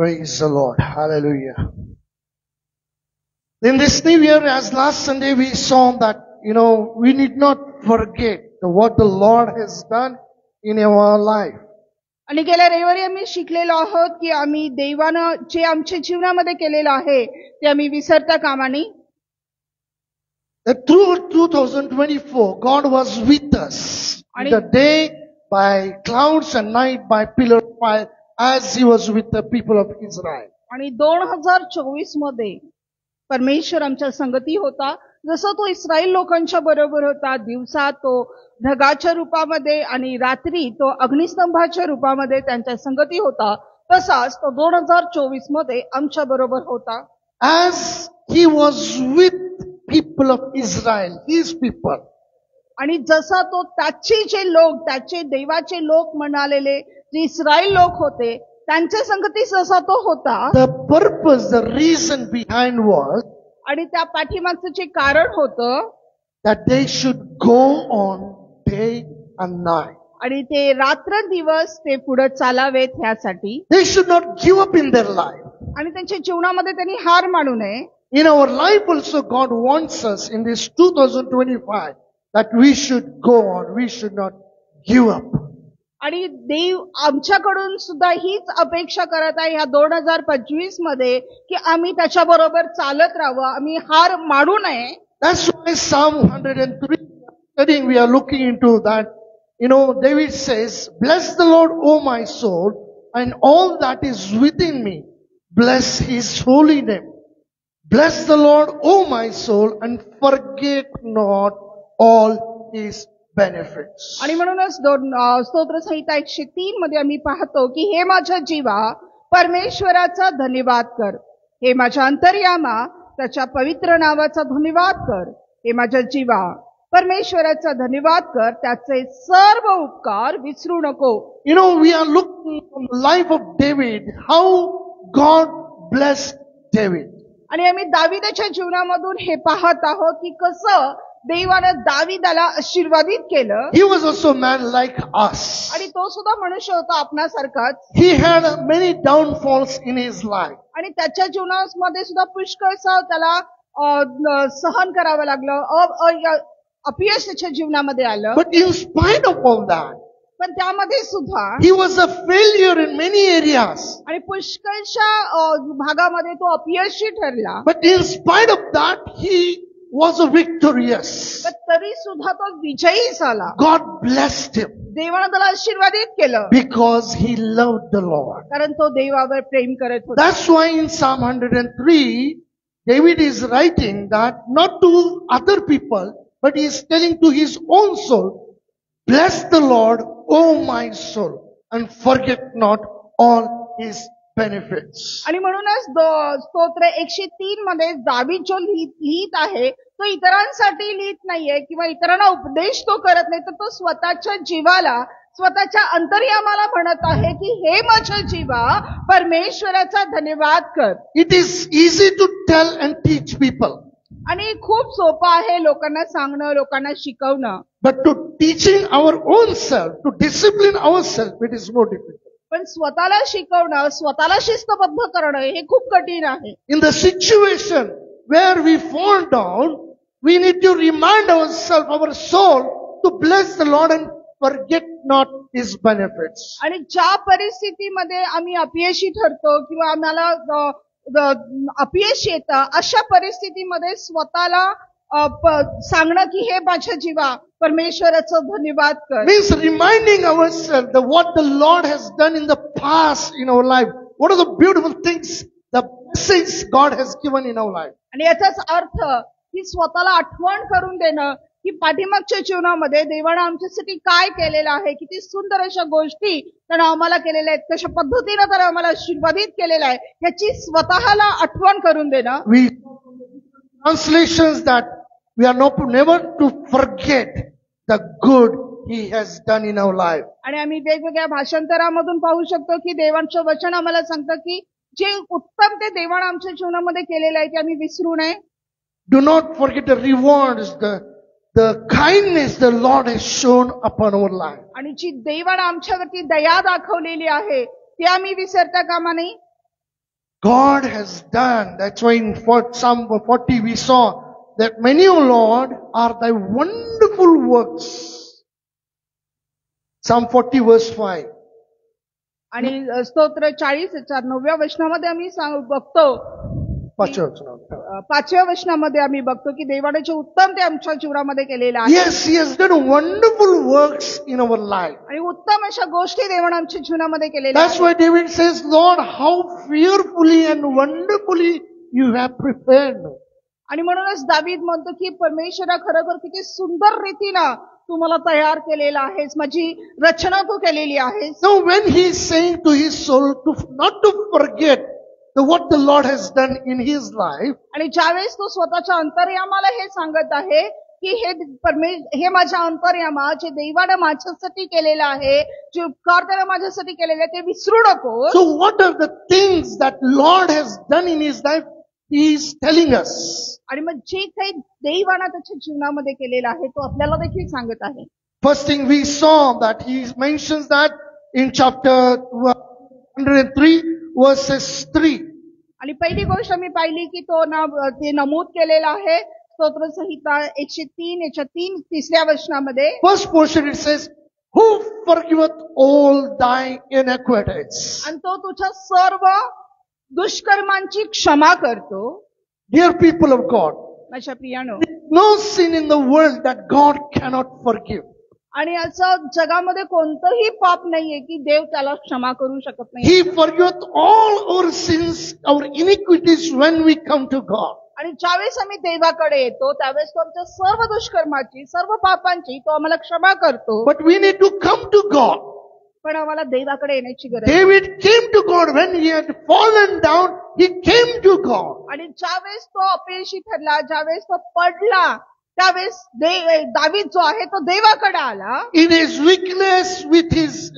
Praise the Lord. Hallelujah. In this new year, as last Sunday we saw that, we need not forget what the Lord has done in our life. आणि गेल्या रविवारी आम्ही शिकलेलो आहोत की आम्ही देवानं जे आमच्या जीवनामध्ये केलेलं आहे ते आम्ही विसरता कामा नये. That through 2024, God was with us in the day by clouds and night by pillar of fire as He was with the people of Israel. आणि 2024 मध्ये परमेश्वर आमच्या संगती होता, जसं तो इस्रायल लोकांच्या बरोबर होता. दिवसा तो ढगाच्या रूपामध्ये आणि रात्री तो अग्निस्तंभाच्या रूपामध्ये त्यांच्या संगती होता, तसाच तो 2024 मध्ये आमच्या बरोबर होता. As He was with people of Israel, His people. आणि जसा तो त्याचे जे लोक, त्याचे देवाचे लोक म्हणालेले जे इस्रायल लोक होते त्यांच्या संगती जसा तो होता, The purpose, the reason behind was आणि त्या पाठीमागचं जे कारण होतं that they should go on day and night. आणि ते रात्र दिवस ते पुढे चालावेत ह्यासाठी. They should not give up in their life. आणि त्यांच्या जीवनामध्ये त्यांनी हार मानू नये. In our life also God wants us in this 2025 that we should go on, we should not give up. आणि देव आमच्याकडून सुद्धा हीच अपेक्षा करत आहे ह्या 2025 मध्ये की आम्ही त्याच्या बरोबर चालत राहावं, आम्ही हार मानू नये. That's why Psalm 103 studying we are looking into that. David says, "Bless the Lord, O my soul, and all that is within me. Bless His holy name. Bless the Lord, O my soul, and forget not all His benefits." आणि म्हणूनच स्तोत्र संहिता 103 मध्ये आम्ही पाहतो की हे माझ्या जीवा परमेश्वराचा धन्यवाद कर, हे माझ्या अंतर्यामा त्याच्या पवित्र नावाचा धन्यवाद कर. हे माझ्या जीवा परमेश्वराचा धन्यवाद कर, त्याचे सर्व उपकार विसरू नको. We are looking from the life of David, how God blessed David. आणि आम्ही दाविदाच्या जीवनामधून हे पाहत आहोत की कसं देवानं दाविदाला आशीर्वादित केलं. He was also a man like us. आणि तो सुद्धा मनुष्य होता आपणासारखाच. He had many downfalls in his life. आणि त्याच्या जीवनामध्ये सुद्धा पुष्कळसं त्याला सहन करावं लागलं, अपयश त्याच्या जीवनामध्ये आलं. But in spite of all that, पण त्यामध्ये सुद्धा he was a failure in many areas. आणि पुष्कळशा भागामध्ये तो अपयशी ठरला. But in spite of that, he was a victorious. पण तरी सुद्धा तो विजयी झाला. God blessed him देवानं त्याला आशीर्वादित केलं because he loved the Lord. कारण तो देवावर प्रेम करत होता. That's why in Psalm 103, David is writing that not to other people, but he is telling to his own soul, "Bless the Lord, O my soul, and forget not all His benefits." आणि म्हणूनच स्तोत्र 103 मध्ये दावीद जो लिहित आहे तो इतरांसाठी लिहित नाहीये किंवा इतरांना उपदेश तो करत नाही, तर तो स्वतःच्या जीवाला, स्वतःच्या अंतर्यामाला म्हणत आहे की हे माझ्या जीवा परमेश्वराचा धन्यवाद कर. It is easy to tell and teach people, आणि खूप सोपं आहे लोकांना सांगणं, लोकांना शिकवणं. but to teaching our own self, to discipline ourselves, it is more difficult. पण स्वतःला शिकवणं, स्वतःला शिस्तबद्ध करणं हे खूप कठीण आहे. In the situation where we fall down, we need to remind ourselves, our soul, to bless the Lord and forget not His benefits. आणि ज्या परिस्थितीमध्ये आम्ही अपयशी ठरतो किंवा आम्हाला अपयश येतं, अशा परिस्थितीमध्ये स्वतःला सांगणं की हे माझ्या जीवा परमेश्वराचं धन्यवाद कर. Means reminding ourselves that what the Lord has done in the past in our life. What are the beautiful things, the blessings God has given in our life. आणि याचाच अर्थ की स्वतःला आठवण करून देणं की पाठीमागच्या जीवनामध्ये देवानं आमच्यासाठी काय केलेलं आहे, किती सुंदर अशा गोष्टी त्यानं आम्हाला केलेल्या आहेत, कशा पद्धतीनं त्यानं आम्हाला आशीर्वादित केलेलं आहे, याची स्वतःला आठवण करून देणं. We translations that we are never to forget the good He has done in our life. आणि आम्ही वेगवेगळ्या भाषांतरामधून पाहू शकतो की देवांचं वचन आम्हाला सांगतं की जे उत्तम ते देवानं आमच्या जीवनामध्ये केलेलं आहे ते आम्ही विसरू नये. Do not forget the rewards, the kindness the Lord has shown upon our life. आणि जी देवानं आमच्यावरती दया दाखवलेली आहे ते आम्ही विसरता कामा नये. God has done. That's why in Psalm 40 we saw that many, O Lord, are thy wonderful works. Psalm 40 verse 5. आणि स्तोत्र 40च्या 9व्या वचनामध्ये आम्ही बघतो, पाचव्या वचनात. 5व्या वचनामध्ये आम्ही बघतो की देवाने जे उत्तम ते आमच्या जीवनामध्ये केलेलं आहे. Yes, He has done wonderful works in our life. आणि उत्तम अशा गोष्टी देवाने आमच्या जीवनामध्ये केलेल्या That's why David says, Lord, how fearfully and wonderfully you have prepared me. आणि म्हणूनच दावीद म्हणतो की परमेश्वरा खरोखर किती सुंदर रीतीनं तू मला तयार केलेलं आहेस, माझी रचना तू केलेली आहेस. Now when he is saying to his soul to not to forget what the Lord has done in his life, आणि ज्यावेळेस तो स्वतःच्या अंतर्यामाला हे सांगत आहे की हे माझ्या अंतर्यामा जे देवानं माझ्यासाठी केलेलं आहे, जे उपकार त्यानं माझ्यासाठी केलेले ते विसरू नको. so what are the things that Lord has done in his life? He is telling us. आणि मग जे काही देवानं त्याच्या जीवनामध्ये केलेलं आहे तो आपल्याला देखील सांगत आहे. First thing we saw that he mentions that in chapter 103 verses 3. आणि पहिली गोष्ट मी पाहिली की तो ते नमूद केलेलं आहे स्तोत्र संहिता 103 याच्या 3-3 वचनामध्ये. First portion it says, who forgiveth all thy iniquities. आणि तो तुझ्या सर्व दुष्कर्मांची क्षमा करतो. Dear people of God, माझ्या प्रियानो, no sin in the world that God cannot forgive. आणि असं जगामध्ये कोणतंही पाप नाहीये की देव त्याला क्षमा करू शकत नाही. He forgiveth all our sins, our iniquities when we come to God. आणि ज्यावेळेस आम्ही देवाकडे येतो त्यावेळेस तो आमच्या सर्व दुष्कर्माची, सर्व पापांची तो आम्हाला क्षमा करतो. But we need to come to God. पण आम्हाला देवाकडे येण्याची गरज आहे. David came to God when he had fallen down. He came to God. आणि ज्यावेळेस तो अपयशी ठरला, ज्यावेळेस तो पडला, त्यावेळेस दावीद जो आहे तो देवाकडे आला. In his weakness, with his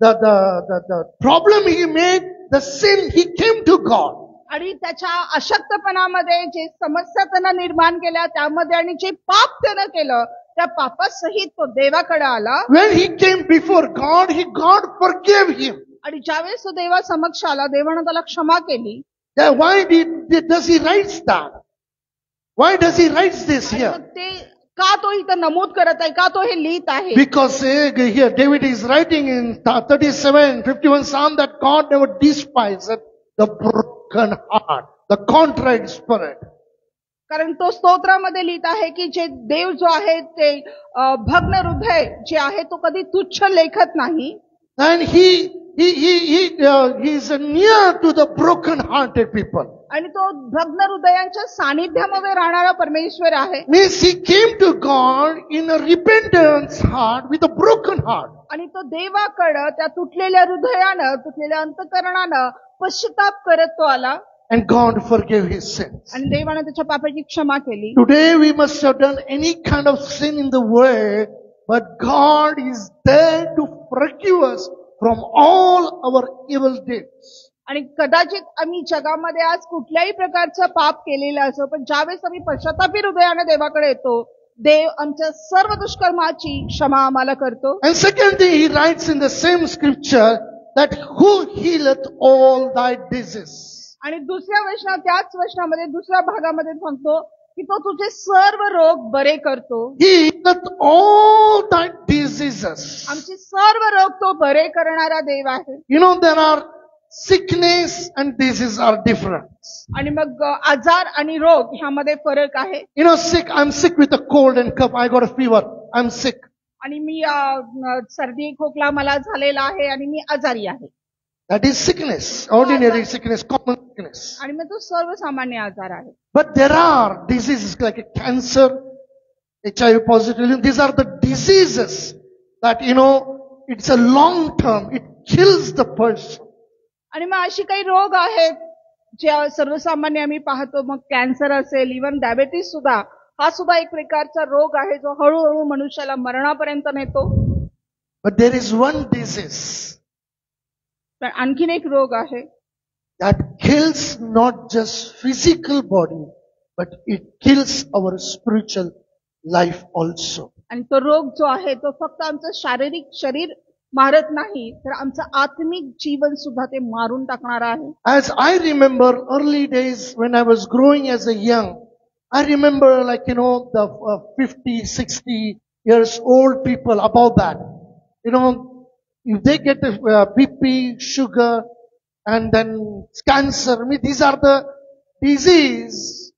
the problem he made, the sin, he came to God. आणि त्याच्या अशक्तपणामध्ये जे समस्या त्यानं निर्माण केल्या त्यामध्ये आणि जे पाप त्यानं केलं त्या पापासहित तो देवाकडे आला. When he came before God, God forgave him. आणि ज्यावेळेस तो देवा समक्ष आला, देवानं त्याला क्षमा केली. Why does he write that? Why does he write this here? ते का तो इथं नमूद करत आहे, का तो हे लिहित आहे? Because here David is writing in 37-51 Psalm that God never despised the broken heart, the contrite spirit. कारण तो स्तोत्रामध्ये लिहित आहे की जे देव जो आहे ते भग्न हृदय जे आहे तो कधी तुच्छ लेखत नाही. And he is near to the broken hearted people. आणि तो भग्न हृदयांच्या सानिध्यामध्ये राहणारा परमेश्वर आहे. Means he came to God in a repentance heart with a broken heart. आणि तो देवाकडं त्या तुटलेल्या हृदयानं, तुटलेल्या अंतःकरणानं पश्चाताप करत तो आला. And God forgave his sins. आणि देवानं त्याच्या पापाची क्षमा केली. Today we must have done any kind of sin in the world, but God is there to forgive us from all our evil deeds. आणि कदाचित आम्ही जगामध्ये आज कुठल्याही प्रकारचं पाप केलेलं असो, पण ज्यावेळेस आम्ही पश्चातापी हृदयाने देवाकडे येतो, देव आमच्या सर्व दुष्कर्माची क्षमा आम्हाला करतो. And second thing he writes in the same scripture that who healeth all thy diseases. आणि दुसऱ्या वचनात, त्याच वचनामध्ये दुसऱ्या भागामध्ये सांगतो की तो तुझे सर्व रोग बरे करतो. He healeth all thy diseases. आमचे सर्व रोग तो बरे करणारा देव आहे. You know there are sickness and disease are different. आणि मग आजार आणि रोग ह्यामध्ये फरक आहे. You know, I'm sick with a cold and cough. I got a fever. I'm sick. आणि मी सर्दी खोकला मला झालेला आहे आणि मी आजारी आहे. That is sickness, ordinary sickness, common sickness. आणि मग तो सर्वसामान्य आजार आहे. But there are diseases like a cancer, HIV positive. These are the diseases that, it's a long term. It kills the person. आणि मग अशी काही रोग आहेत ज्या सर्वसामान्य आम्ही पाहतो. मग कॅन्सर असेल, इव्हन डायबेटीस सुद्धा, हा सुद्धा एक प्रकारचा रोग आहे जो हळूहळू मनुष्याला मरणापर्यंत नेतो. But there is one disease पण आणखीन एक रोग आहे that kills not just physical body, but it kills our spiritual life also. आणि तो रोग जो आहे तो फक्त आमचं शारीरिक शरीर मारत नाही तर आमचं आत्मिक जीवन सुद्धा ते मारून टाकणार आहे. As I remember early days when I was growing as a young, I remember the 50, 60 years old people above that. If they get BP, sugar, and then cancer, these are the disease,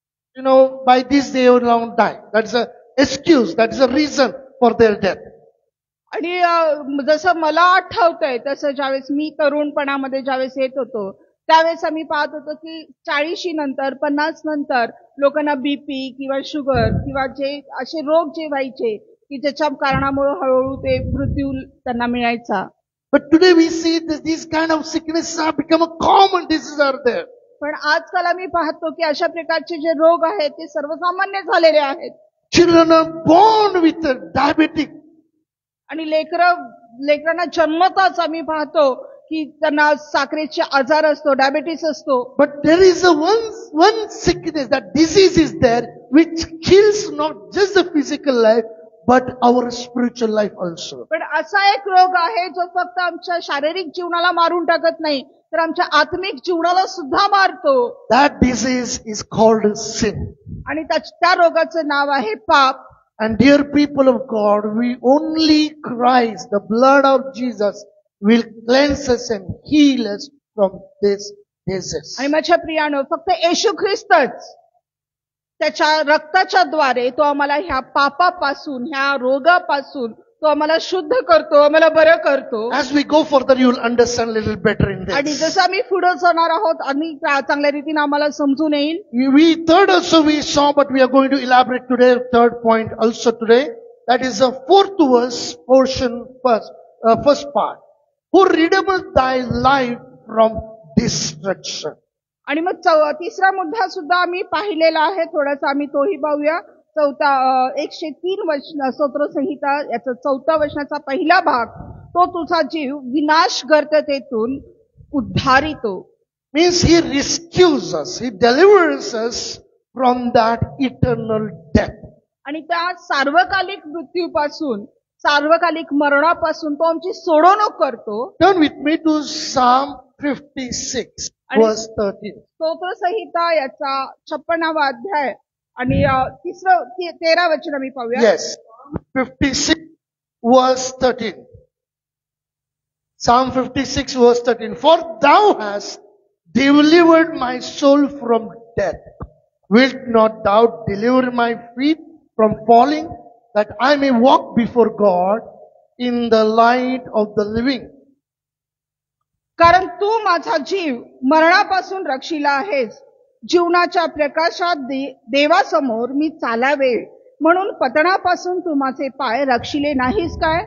by this they will now die. That is a excuse, that is a reason for their death. आणि जसं मला आठवतंय तसं ज्यावेळेस मी तरुणपणामध्ये ज्यावेळेस येत होतो त्यावेळेस आम्ही पाहत होतो की 40 नंतर 50 नंतर लोकांना बीपी किंवा शुगर किंवा जे असे रोग जे व्हायचे की ज्याच्या कारणामुळे हळूहळू ते मृत्यू त्यांना मिळायचा. But today we see that these kind of sicknesses have become a common disease are there. पण आजकाल आम्ही पाहतो की अशा प्रकारचे जे रोग आहेत ते सर्वसामान्य झालेले आहेत. Children are born with a diabetic. आणि लेकरांना जन्मताच आम्ही पाहतो की त्यांना साखरेचे आजार असतो, डायबिटीस असतो. But there is a one sickness, that disease is there which kills not just the physical life but our spiritual life also. पण असा एक रोग आहे जो फक्त आमच्या शारीरिक जीवनाला मारून टाकत नाही तर आमच्या आत्मिक जीवनाला सुद्धा मारतो. That disease is called sin. आणि त्या रोगाचं नाव आहे पाप. And dear people of God, we only Christ, the blood of Jesus, will cleanse us and heal us from this disease. आणि माझ्या प्रियानो फक्त येशू ख्रिस्तच त्याच्या रक्ताच्या द्वारे तो आम्हाला ह्या पापापासून ह्या रोगापासून तो आम्हाला शुद्ध करतो, आम्हाला बरं करतो. As we go further, you will understand a little better in आणि this. जसं आम्ही पुढे जाणार आहोत आणि चांगल्या रीतीने आम्हाला समजून येईल. Third also we saw, but we are going to elaborate today, third point also today. That is the fourth verse portion first part. Who redeemed thy life from destruction. आणि मग तिसरा मुद्दा सुद्धा आम्ही पाहिलेला आहे. थोडासा आम्ही तोही पाहूया. 103 वचन स्तोत्र संहिता याचा 4 वचनाचा पहिला भाग. तो तुझा जीव विनाशगर्तेतून उद्धारितो. Means he rescues us, he delivers us from that eternal death. आणि त्या सार्वकालिक मृत्यूपासून सार्वकालिक मरणापासून तो आमची सोडवणूक करतो. Turn with me to Psalm 56 verse 13. स्तोत्र संहिता याचा 56वा अध्याय आणि 13 वचन आम्ही पाहूया. Yes, 56 verse 13. Psalm 56 verse 13. For thou hast delivered my soul from death. Wilt not thou deliver my feet from falling, that I may walk before God in the light of the living? कारण तू माझा जीव मरणापासून रक्षिला आहेस. जीवनाच्या प्रकाशात देवासमोर मी चालावे म्हणून पतनापासून तू माझे पाय रक्षिले नाहीस काय.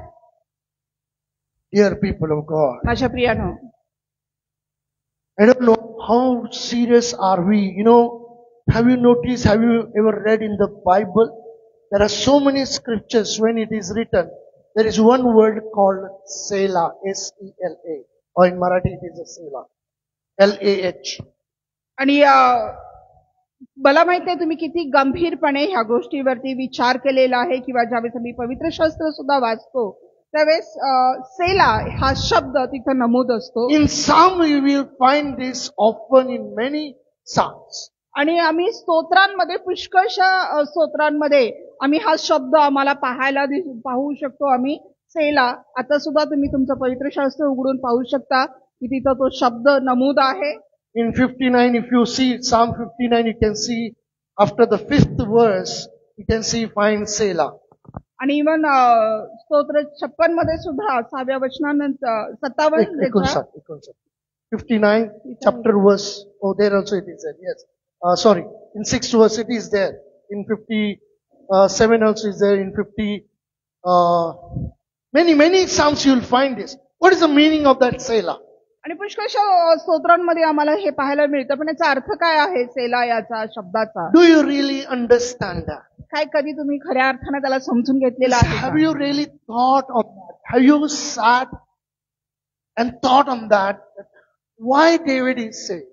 Dear people of God, माझ्या प्रियानो, I don't know how serious are we. Have you noticed, have you ever read in the Bible? There are so many scriptures when it is written. There is one word called Selah, S-E-L-A. Or in Marathi it is a Selah, L-A-H. आणि मला माहित नाही तुम्ही किती गंभीरपणे ह्या गोष्टीवरती विचार केलेला आहे किंवा ज्यावेळेस आम्ही पवित्र शास्त्र सुद्धा वाचतो त्यावेळेस सेला हा शब्द तिथे नमूद असतो. In Psalm you will find this often in many Psalms. आणि आम्ही स्तोत्रांमध्ये पुष्कळशा स्तोत्रांमध्ये आम्ही हा शब्द आम्हाला पाहू शकतो. आम्ही सेला आता सुद्धा तुम्ही तुमचं पवित्र शास्त्र उघडून पाहू शकता की तिथं तो शब्द नमूद आहे. In 59, if you see Psalm 59, you can see after the 5th verse, you can see find Selah. आणि इवन स्तोत्र 56 मध्ये सुद्धा 6व्या वचनानंतर 57 59 chapter verse. Oh, there also it is there. Yes. Sorry. In 6th verse it is there. In 57 also is there. In 50, many Psalms you will find this. What is the meaning of that Selah? आणि पुष्कळशा स्तोत्रांमध्ये आम्हाला हे पाहायला मिळतं. पण याचा अर्थ काय आहे सेला याचा शब्दाचा? Do you really understand that? काय कधी तुम्ही खऱ्या अर्थाने त्याला समजून घेतलेला आहे? Have you really thought on that? Have you sat and thought on that? Why David is saying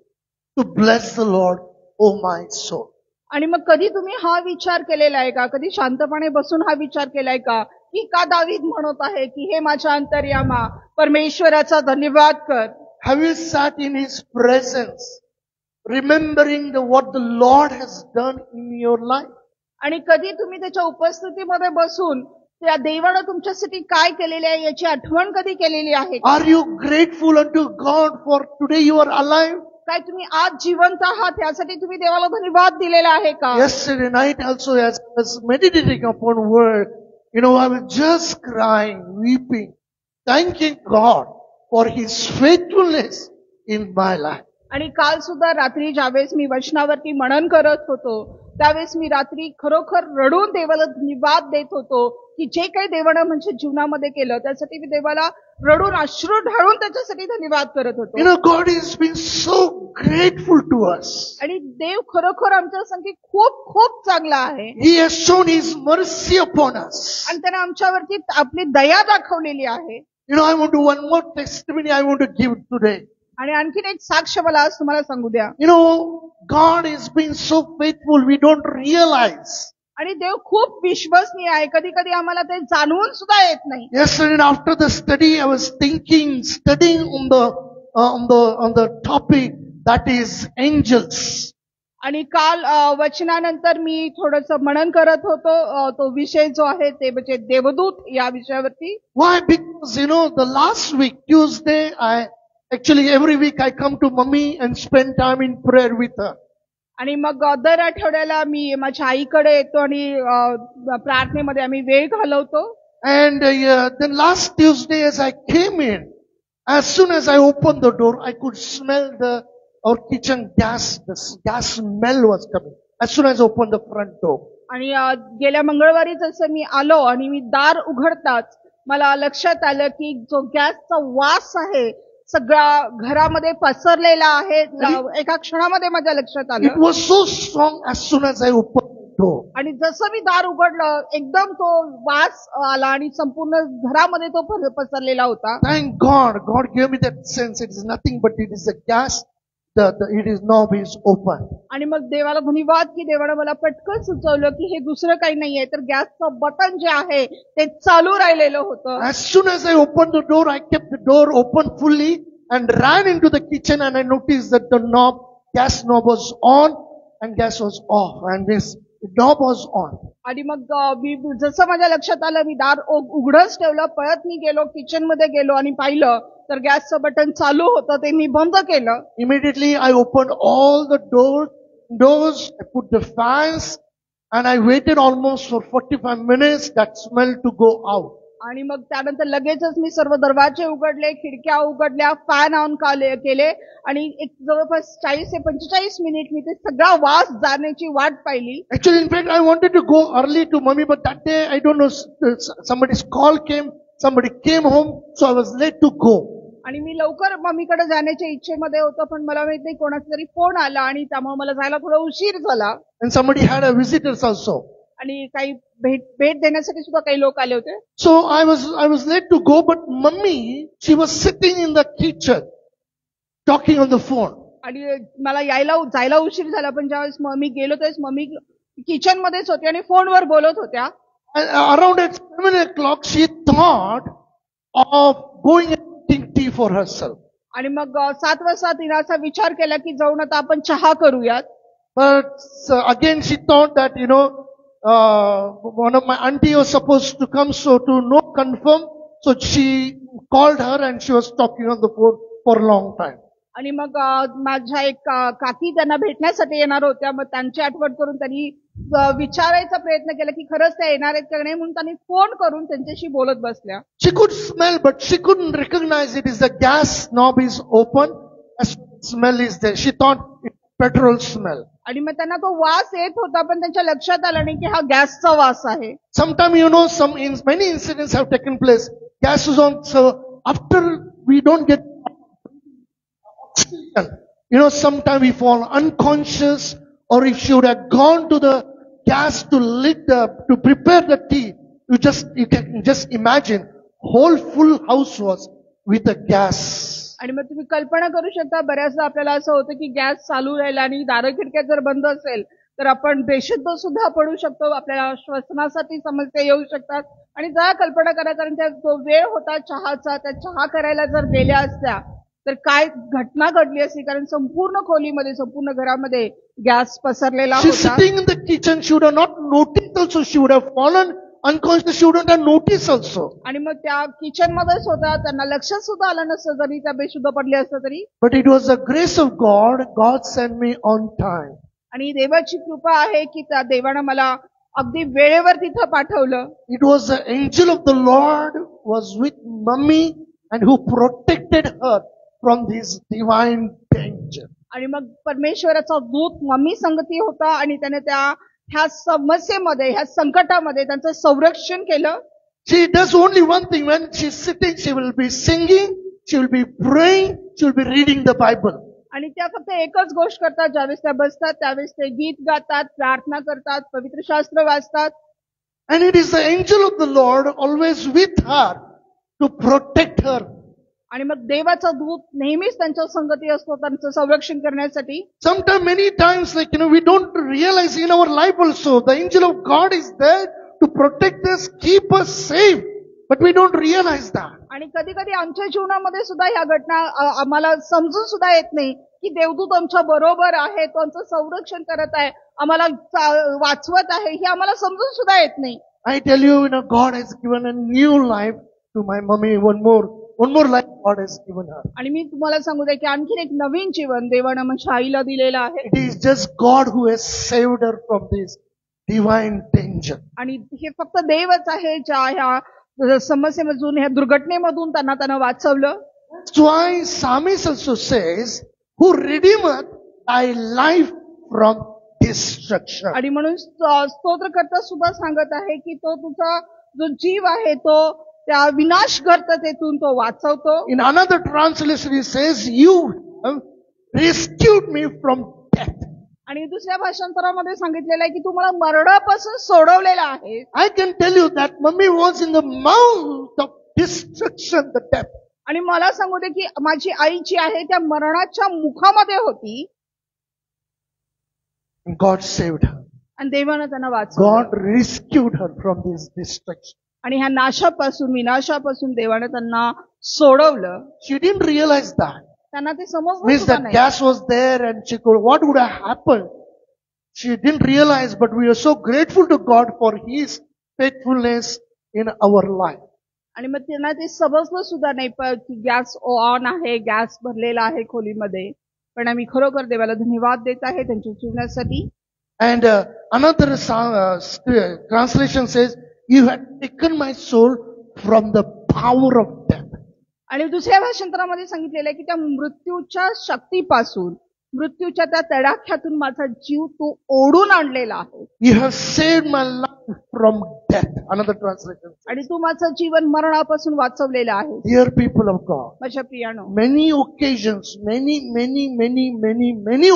to bless the Lord, O my soul? आणि मग कधी तुम्ही हा विचार केलेला आहे का? कधी शांतपणे बसून हा विचार केलाय का की का दावीद म्हणत आहे की हे माझ्या अंतर्यामा परमेश्वराचा धन्यवाद कर. Have you sat in His presence, remembering what the Lord has done in your life? आणि कधी तुम्ही त्याच्या उपस्थितीमध्ये बसून त्या देवानं तुमच्यासाठी काय केलेले आहे याची आठवण कधी केलेली आहे का? Are you grateful unto God for today you are alive? काय तुम्ही आज जिवंत आहात यासाठी तुम्ही देवाला धन्यवाद दिलेला आहे का? Yesterday night also, as I was meditating upon word, I was just crying, weeping, thanking God for His faithfulness in my life. आणि काल सुद्धा रात्री ज्यावेळेस मी वचनावरती मनन करत होतो त्यावेळेस मी रात्री खरोखर रडून देवाला धन्यवाद देत होतो की जे काही देवानं म्हणजे जीवनामध्ये केलं त्यासाठी मी देवाला रडून अश्रू ढाळून त्याच्यासाठी धन्यवाद करत होतो. God has been so grateful to us. आणि देव खरोखर आमच्यासाठी खूप खूप चांगला आहे. He has shown His mercy upon us. आणि त्याने आमच्यावरती आपली दया दाखवलेली आहे. I want to one more testimony I want to give today. आणि आणखीन एक साक्ष मला आज तुम्हाला सांगू द्या. God has been so faithful, we don't realize. आणि देव खूप विश्वसनीय आहे. कधी कधी आम्हाला ते जाणवून सुद्धा येत नाही. Yesterday after the study, I was studying on the topic that is angels. आणि काल वचनानंतर मी थोडंसं मनन करत होतो तो विषय जो आहे ते म्हणजे देवदूत या विषयावरती. Why? Because the last week, Tuesday, actually every week I come to mommy and spend time in prayer with her. आणि मग दर आठवड्याला मी माझ्या आईकडे येतो आणि प्रार्थनेमध्ये आम्ही वेळ घालवतो. And then last Tuesday as I came in, as soon as I opened the door, I could smell our kitchen gas. The gas smell was coming as soon as I opened the front door. आणि गेल्या मंगळवारी जसं मी आलो आणि मी दार उघडताच मला लक्षात आलं की जो गॅसचा वास आहे सगळा घरामध्ये पसरलेला आहे. एका क्षणामध्ये माझ्या लक्षात आलं. It was so strong as soon as I opened the door. आणि जसं मी दार उघडलं एकदम तो वास आला आणि संपूर्ण घरामध्ये तो पसरलेला होता. Thank God. God gave me that sense. It is nothing but it is a gas. It is knob is open. आणि मग देवाला धन्यवाद की देवानं मला पटकन सुचवलं की हे दुसरं काही नाहीये तर गॅसचं बटन जे आहे ते चालू राहिलेलं होतं. As soon as I opened the door, I kept the door open fully and ran into the kitchen and I noticed that the gas knob was on and gas was off and this knob was on. आणि मग मी जसं माझ्या लक्षात आलं मी दार उघडच ठेवलं, पळत मी गेलो किचन मध्ये गेलो आणि पाहिलं तर गॅसचं बटन चालू होतं ते मी बंद केलं. Immediately I opened all the doors, I put the fans and I waited almost for 45 minutes that smell to go out. आणि मग त्यानंतर लगेचच मी सर्व दरवाजे उघडले, खिडक्या उघडल्या, फॅन ऑन केले आणि एक जवळपास 40 ते 45 मिनिट मी ते सगळा वास जाण्याची वाट पाहिली. Actually, in fact, I wanted to go early to mommy, but that day I don't know, somebody's call came, somebody came home, so I was late to go. आणि मी लवकर मम्मीकडे जाण्याच्या इच्छेमध्ये होतो पण मला माहित नाही कोणाचा तरी फोन आला आणि त्यामुळे मला जायला थोडा उशीर झाला. And somebody had a visitors also. आणि काही भेट देण्यासाठी सुद्धा काही लोक आले होते. So I was late to go, but mummy, she was sitting in the kitchen talking on the phone. आणि मला जायला उशीर झाला पण ज्यावेळेस मी गेलो त्यावेळेस मम्मी किचन मध्येच होती आणि फोनवर बोलत होत्या. Around at 7 o'clock, she thought of going and getting tea for herself. आणि मग 7 वाजता तिने असा विचार केला की जाऊन आता आपण चहा करूयात. But again she thought that one of my auntie was supposed to come, so to know confirm, so she called her and she was talking on the phone for a long time. आणि मग माझ्या एक काकी त्यांना भेटण्यासाठी येणार होत्या मग त्यांची आठवण करून त्यांनी विचारायचा प्रयत्न केला की खरंच त्या येणार आहेत का नाही म्हणून त्यांनी फोन करून त्यांच्याशी बोलत बसल्या. She could smell but she couldn't recognize it is the gas knob is open. A smell is there. She thought it's petrol smell. आणि मग त्यांना तो वास येत होता पण त्यांच्या लक्षात आलं नाही की हा गॅसचा वास आहे. Sometime many incidents have taken place. Gas is on, so after we don't get sometime we fall unconscious, or if she would have gone to the gas to prepare the tea, you can just imagine whole full house was with a gas. आणि मग तुम्ही कल्पना करू शकता बऱ्याचदा आपल्याला असं होतं की गॅस चालू राहिला आणि दारं खिडक्या जर बंद असेल तर आपण बेशुद्ध सुद्धा पडू शकतो. आपल्याला श्वसनासाठी समस्या येऊ शकतात. आणि जरा कल्पना करा, कारण त्या जो वेळ होता चहाचा, त्या चहा करायला जर गेल्या असत्या तर काय घटना घडली असती. कारण संपूर्ण खोलीमध्ये, संपूर्ण घरामध्ये गॅस पसरलेला She's होता. sitting in the kitchen. She would have not noticed also. She would have fallen unconscious. She wouldn't have noticed also. आणि मग त्या किचन मध्येच होता, त्यांना लक्षात सुद्धा आलं नसतं जरी त्या बेशुद्ध पडल्या असतं तरी. But it was the grace of God. God sent me on time. आणि देवाची कृपा आहे की त्या देवानं मला अगदी वेळेवर तिथं पाठवलं. It was the angel of the Lord was with Mummy and who protected her from this divine danger. आणि मग परमेश्वराचा दूत मम्मी संगती होता आणि त्याने ह्या समस्येमध्ये, ह्या संकटामध्ये त्यांचं संरक्षण केलं. She does only one thing. When she's sitting, she will be singing, she will be praying, she will be reading the Bible. आणि त्या फक्त एकच गोष्ट करतात, ज्यावेळेस त्या बसतात त्यावेळेस ते गीत गातात, प्रार्थना करतात, पवित्र शास्त्र वाचतात. And it is the angel of the Lord always with her to protect her. आणि मग देवाचा दूत नेहमीच त्यांच्या संगती असतो त्यांचं संरक्षण करण्यासाठी. Sometimes, many times, we don't realize in our life also, the angel of God is there to protect us, keep us safe. But we don't realize that. आणि कधी कधी आमच्या जीवनामध्ये सुद्धा ह्या घटना आम्हाला समजून सुद्धा येत नाही की देवदूत आमच्या बरोबर आहे, तो आमचं संरक्षण करत आहे, आम्हाला वाचवत आहे, हे आम्हाला समजून सुद्धा येत नाही. I tell you, God has given a new life to my mummy. One more life God has given her. आणि मी तुम्हाला सांगू दे की आणखीन एक नवीन जीवन देवानं माझ्या आईला दिलेलं आहे. It is just God who has saved her from this divine danger. आणि हे फक्त देवच आहे ज्या ह्या समस्येमधून, ह्या दुर्घटनेमधून त्यांना वाचवलं. That's why Psalmist also says, who redeemeth thy life from destruction. आणि म्हणून स्तोत्रकर्ता सुद्धा सांगत आहे की तो तुझा जो जीव आहे तो त्या विनाशगर्ततेतून तो वाचवतो. In another translation he says, you have rescued me from death. आणि दुसऱ्या भाषांतरामध्ये सांगितलेलं आहे की तू मला मरणापासून सोडवलेला आहे. I can tell you that mummy was in the mouth of destruction, the death. आणि मला सांगू दे की माझी आई जी आहे त्या मरणाच्या मुखामध्ये होती. God saved her. आणि देवानं त्यांना वाचवलं. God rescued her from this destruction. आणि ह्या नाशापासून, विनाशापासून देवानं त्यांना सोडवलं. She didn't realize that. त्यांना ते समजलं Means सुद्धा that नाही. gas was there and she could, what would have happened? She didn't realize, but we are so grateful to God for His faithfulness in our life. आणि मग त्यांना ते समजलं सुद्धा नाही की गॅस ऑन आहे, गॅस भरलेला आहे खोलीमध्ये. पण आम्ही खरोखर देवाला धन्यवाद देत आहे त्यांच्या जीवनासाठी. And another translation says, you had taken my soul from the power of death. आणि दुसऱ्या भाषांतरामध्ये सांगितलेलं आहे की त्या मृत्यूच्या शक्तीपासून, मृत्यूच्या त्या तडाख्यातून माझा जीव तू ओढून आणलेला आहे. You have saved my life from death. Another translation. आणि तू माझं जीवन मरणापासून वाचवलेलं आहे. Dear people of God, माझ्या प्रियानो, many occasions, many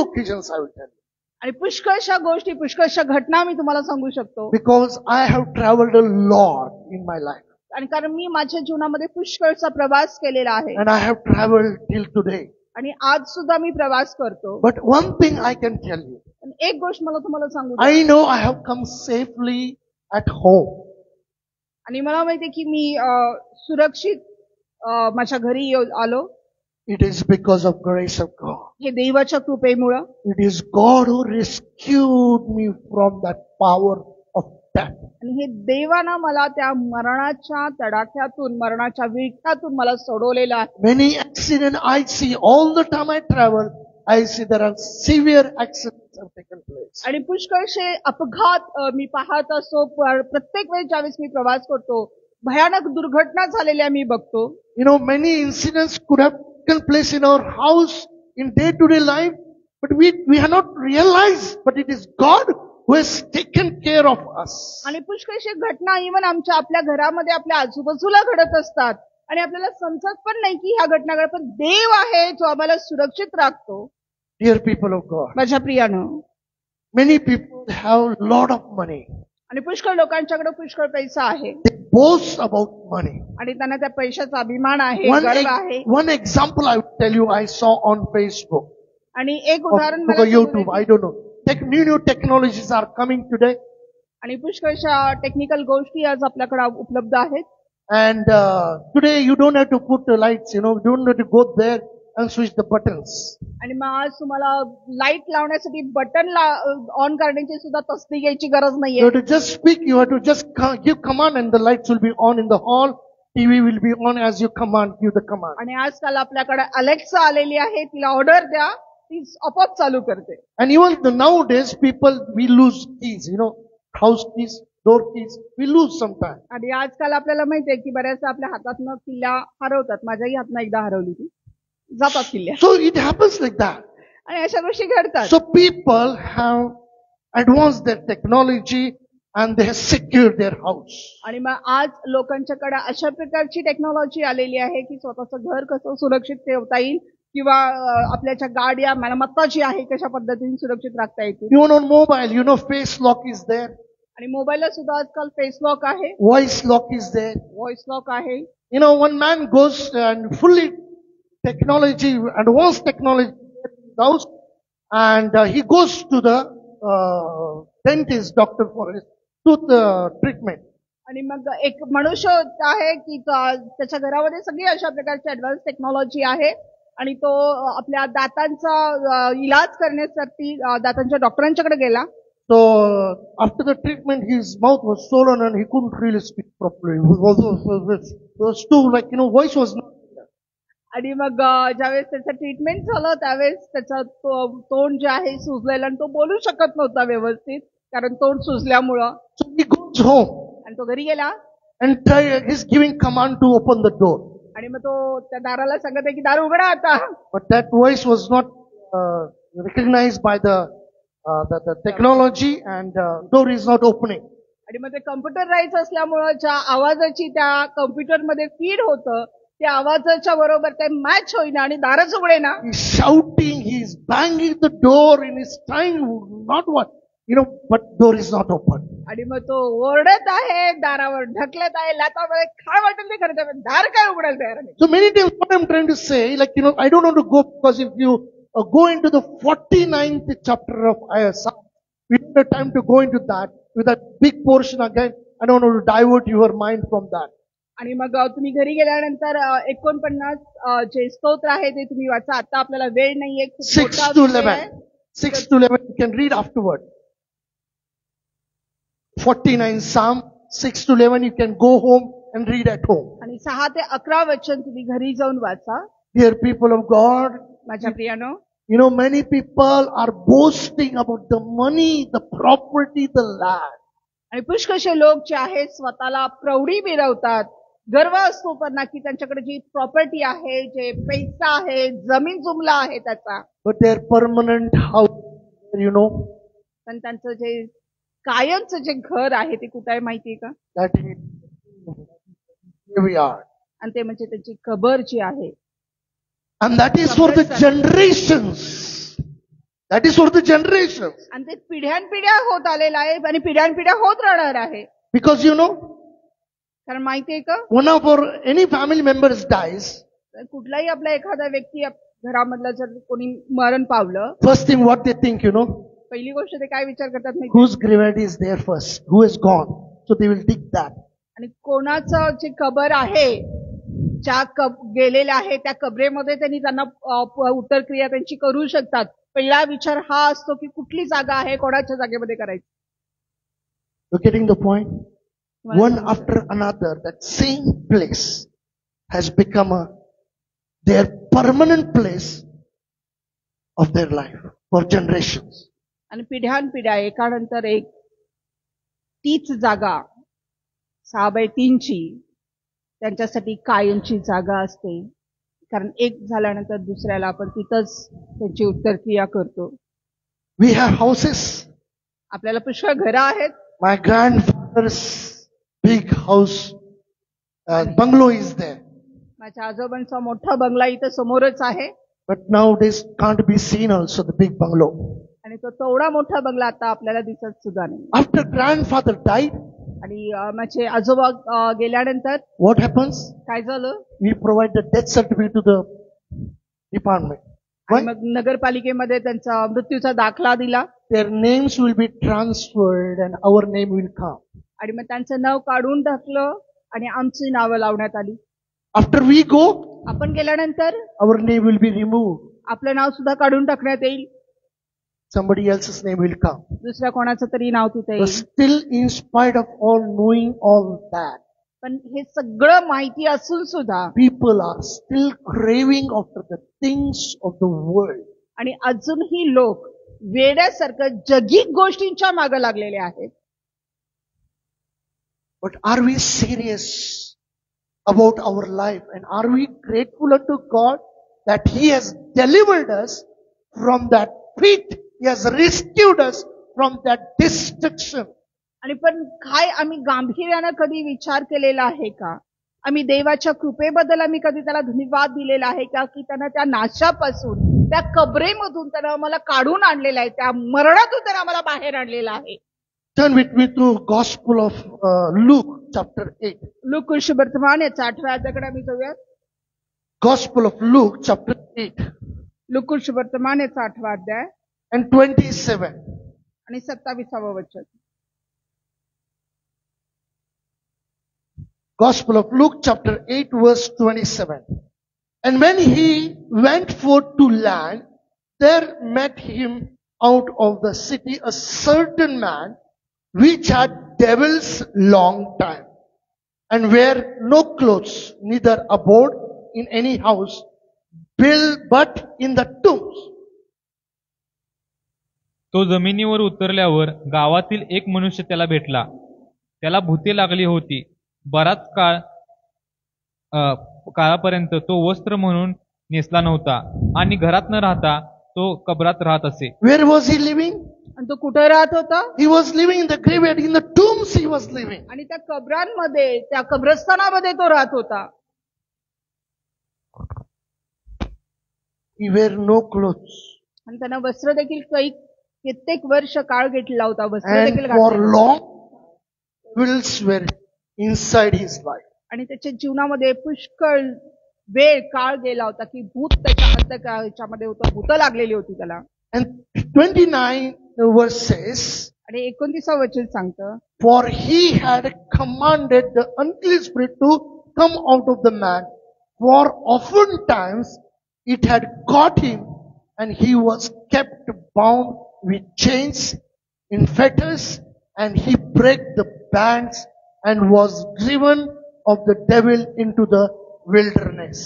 occasions I will tell you. आणि पुष्कळशा गोष्टी, पुष्कळशा घटना मी तुम्हाला सांगू शकतो. Because I have traveled a lot in my life. आणि कारण मी माझ्या जीवनामध्ये पुष्कळचा प्रवास केलेला आहे. And I have traveled till today. आणि आज सुद्धा मी प्रवास करतो. But one thing I can tell you. एक गोष्ट मला तुम्हाला सांगू द्या. I know I have come safely at home. आणि मला माहिती की मी सुरक्षित माझ्या घरी आलो. It is because of grace of God. हे देवाच्या कृपेमुळं. It is God who rescued me from that power of death. आणि हे देवानं मला त्या मरणाच्या तडाख्यातून, मरणाच्या विळख्यातून मला सोडवलेलं आहे. Many accidents I see all the time I travel. I see there are severe accidents have taken place. आणि पुष्कळशे अपघात मी पाहत असतो. प्रत्येक वेळी ज्यावेळेस मी प्रवास करतो भयानक दुर्घटना झालेल्या मी बघतो. Many incidents could have taken place in our house in day-to-day life, but we have not realized, but it is God who has taken care of us. आणि पुष्कळशे घटना इव्हन आपल्या घरामध्ये, आपल्या आजूबाजूला घडत असतात आणि आपल्याला समजत पण नाही की ह्या घटना घडत, पण देव आहे जो आम्हाला सुरक्षित राखतो. Dear people of God, माझ्या प्रियानं, many people have lot of money. आणि पुष्कळ लोकांच्याकडे पुष्कळ पैसा आहे. They boast about money. आणि त्यांना त्या पैशाचा अभिमान आहे, गर्व आहे. One example I will tell you I saw on Facebook. आणि एक उदाहरण or YouTube, I don't know. new technologies are coming today. आणि पुष्कळशा टेक्निकल गोष्टी आज आपल्याकडे उपलब्ध आहेत. And today you don't have to put the lights, you don't have to go there and switch the buttons. आणि मग आज तुम्हाला लाईट लावण्यासाठी बटन ऑन करण्याची सुद्धा तसदी घ्यायची गरज You नाहीये. have to just speak, you have to just give command and the lights will be on in the hall. TV will be on as you give the command. आणि आजकाल आपल्याकडे Alexa आलेली आहे, तिला ऑर्डर द्या, ती आपोआप चालू करते. And even nowadays people, we lose keys, house keys, door keys, we lose sometimes. आणि आजकाल आपल्याला माहितीये की बऱ्याचदा आपल्या हातातनं किल्ल्या हरवतात. माझ्याही हातनं एकदा हरवली ती. जातात किल्ल्या. So it happens like that. आणि अशा गोष्टी घडतात. So people have advanced their technology and they have secured their house. आणि मग आज लोकांच्याकडे अशा प्रकारची टेक्नॉलॉजी आलेली आहे की स्वतःचं घर कसं सुरक्षित ठेवता येईल किंवा आपल्याच्या गाड्या मालमत्ता जी आहे कशा पद्धतीने सुरक्षित राखता येतील. Even on mobile, face lock is there, आणि मोबाईलला सुद्धा आजकाल फेस लॉक आहे, voice lock is there. Voice lock आहे. One man goes and fully advanced technology in his house, and he goes to the dentist doctor for his tooth treatment. आणि मग एक मनुष्य आहे की त्याच्या घरामध्ये सगळी अशा प्रकारची ऍडव्हान्स टेक्नॉलॉजी आहे आणि तो आपल्या दातांचा इलाज करण्यासाठी दातांच्या डॉक्टरांच्याकडे गेला. So after the treatment, his mouth was swollen and he couldn't really speak properly. It was too voice was not. आणि मग ज्यावेळेस त्याचं ट्रीटमेंट झालं त्यावेळेस त्याचा तोंड जे आहे सुजलेलं आणि तो बोलू शकत नव्हता व्यवस्थित कारण तोंड सुजल्यामुळं. So he goes home आणि तो घरी गेला and he's giving command to open the door. आणि मग तो त्या दाराला सांगत आहे की दार उघडा आता. But that voice was not recognized by the technology and door is not opening. आणि मग ते कम्प्युटर राहायचं असल्यामुळं ज्या आवाजाची त्या कम्प्युटरमध्ये फीड होतं त्या आवाजाच्या बरोबर ते मॅच होईना आणि दारच उघडेना. He's shouting, he's banging the door in his time, not what, but door is not open. आणि मग तो ओरडत आहे, दारावर ढकलत आहे, लातामध्ये काय वाटेल ते करत आहे, दार काय उघडायला तयार नाही. So many times what I'm trying to say, I don't want to go because if you go into the 49th chapter of Psalm, we don't have time to go into that with that big portion again. I don't want to divert your mind from that. आणि मग तुम्ही घरी गेल्यानंतर 49 जे स्तोत्र आहे ते तुम्ही वाचा. आता आपल्याला वेळ नाहीये. 6 to 11 you can read afterward. 49 Psalm 6 to 11 you can go home and read at home. आणि 6 ते 11 वचन तुम्ही घरी जाऊन वाचा. Dear people of God, माझ्या प्रियानो, many people are boasting about the money, the property, the land. आणि पुष्कळशे लोक जे आहेत स्वतःला प्रौढी मिरवतात, गर्व असतो त्यांना की त्यांच्याकडे जी प्रॉपर्टी आहे, जे पैसा आहे, जमीन जुमला आहे त्याचा. But their permanent house, पण त्यांचं जे कायमचं जे घर आहे ते कुठे आहे माहितीये का? that is graveyard. आणि ते म्हणजे त्यांची कबर जी आहे. And that is for the generations. That is for the generations. आणि ते पिढ्यानपिढ्या होत आलेलं आहे आणि पिढ्यानपिढ्या होत राहणार आहे. Because कारण माहितीये का, one of our any family members dies, कुठलाही आपला एखादा व्यक्ती घरामधला जर कोणी मरण पावलं, first thing what they think, पहिली गोष्ट ते काय विचार करतात माहिती? whose graveyard is there first, who is gone, so they will dig that. आणि कोणाचं जे कबर आहे, ज्या गेलेल्या आहे त्या कबरेमध्ये त्यांना उत्तरक्रिया त्यांची करू शकतात. पहिला विचार हा असतो की कुठली जागा आहे, कोणाच्या जागेमध्ये करायची. You're getting the point? One after another, that same place has become their permanent place of their life for generations. आणि पिढ्यानपिढ्या एकानंतर एक तीच जागा 6/3 ची त्यांच्यासाठी कायमची जागा असते. कारण एक झाल्यानंतर दुसऱ्याला आपण तिथंच त्यांची उत्तरक्रिया करतो. We have houses. आपल्याला पुष्कळ घरं आहेत. My grandfather's big house, bungalow is there. माझ्या आजोबांचा मोठा बंगला इथं समोरच आहे. But nowadays can't be seen also the big bungalow. आणि तो तेवढा मोठा बंगला आता आपल्याला दिसत सुद्धा नाही. After grandfather died, आणि माझे आजोबा गेल्यानंतर what happens? काय झालं? We provide the death certificate to the department. आणि मग नगरपालिकेमध्ये त्यांचा मृत्यूचा दाखला दिला their names will be transferred and our name will come. आणि मग त्यांचं नाव काढून टाकलं आणि आमची नावं लावण्यात आली. After we go, आपण गेल्यानंतर our name will be removed. आपलं नाव सुद्धा काढून टाकण्यात येईल. Somebody else's name will come. दुसऱ्या कोणाचं तरी नाव तिथे But येईल. still, in spite of all knowing all that, पण हे सगळं माहिती असून सुद्धा people are still craving after the things of the world. आणि अजूनही लोक वेड्यासारखं जगिक गोष्टींच्या मागे लागलेले आहेत. But are we serious about our life? And are we grateful unto God that He has delivered us from that pit? He has rescued us from that destruction. आणि पण काय आम्ही गांभीर्यानं कधी विचार केलेला आहे का? आम्ही देवाच्या कृपेबद्दल आम्ही कधी त्याला धन्यवाद दिलेला आहे का की त्यानं त्या नाशापासून त्या कबरेमधून त्यानं आम्हाला काढून आणलेलं आहे, त्या मरणातून त्यानं आम्हाला बाहेर आणलेलं आहे. Turn with me to Gospel of Luke chapter 8. Look वर्तमान याचा 8व्या अध्यायाकडे आम्ही जाऊयात. Gospel of Luke chapter 8 look वर्तमान याचा 8वा अध्याय and 27. आणि 27वं वचन. Gospel of Luke chapter 8 verse 27. And when he went forth to land, there met him out of the city a certain man which had devils long time, and wear no clothes, neither abode in any house, but in the tombs. तो जमिनीवर उतरल्यावर गावातील एक मनुष्य त्याला भेटला. त्याला भूते लागली होती. बराच काळापर्यंत तो वस्त्र म्हणून नेसला नव्हता आणि घरात न राहता तो कबरात राहत असे. Where was he living? आणि तो कुठे राहत होता? He was living in the graveyard, in the tombs he was living. आणि त्या कबरांमध्ये, त्या कब्रस्थानामध्ये तो राहत होता. He wear no clothes. आणि त्यांना वस्त्र देखील कित्येक वर्ष काळ घेतला होता. वस्त्र And देखील for घातले. long, devils were inside his life. आणि त्याच्या जीवनामध्ये पुष्कळ वेळ काळ गेला होता की भूत त्याच्या अंतःमध्ये होतं, भूत लागलेली होती त्याला. And 29 verse says, आणि 29वं वचन सांगतं, for he had commanded the unclean spirit to come out of the man, for oftentimes it had caught him, and he was kept bound with chains in fetters, and he brake the bands and was driven of the devil into the wilderness.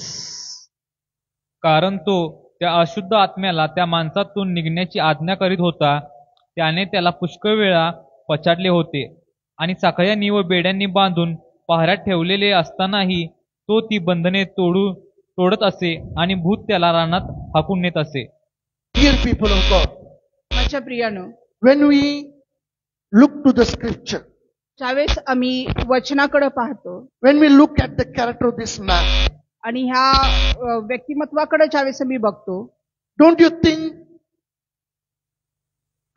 कारण तो त्या अशुद्ध आत्म्याला त्या माणसातून निघण्याची आज्ञा करीत होता. त्याने त्याला पुष्कळ वेळा पछाडले होते आणि साखळ्यांनी व बेड्यांनी बांधून पहाऱ्यात ठेवलेले असतानाही तो ती बंधने तोडत असे आणि भूत त्याला रानात हाकून नेत असे. Dear people of God, माझ्या प्रियानो, when we look to the scripture, ज्यावेळेस आम्ही वचनाकडे पाहतो when we look at the character of this man, आणि ह्या व्यक्तिमत्वाकडे ज्यावेळेस आम्ही बघतो, don't you think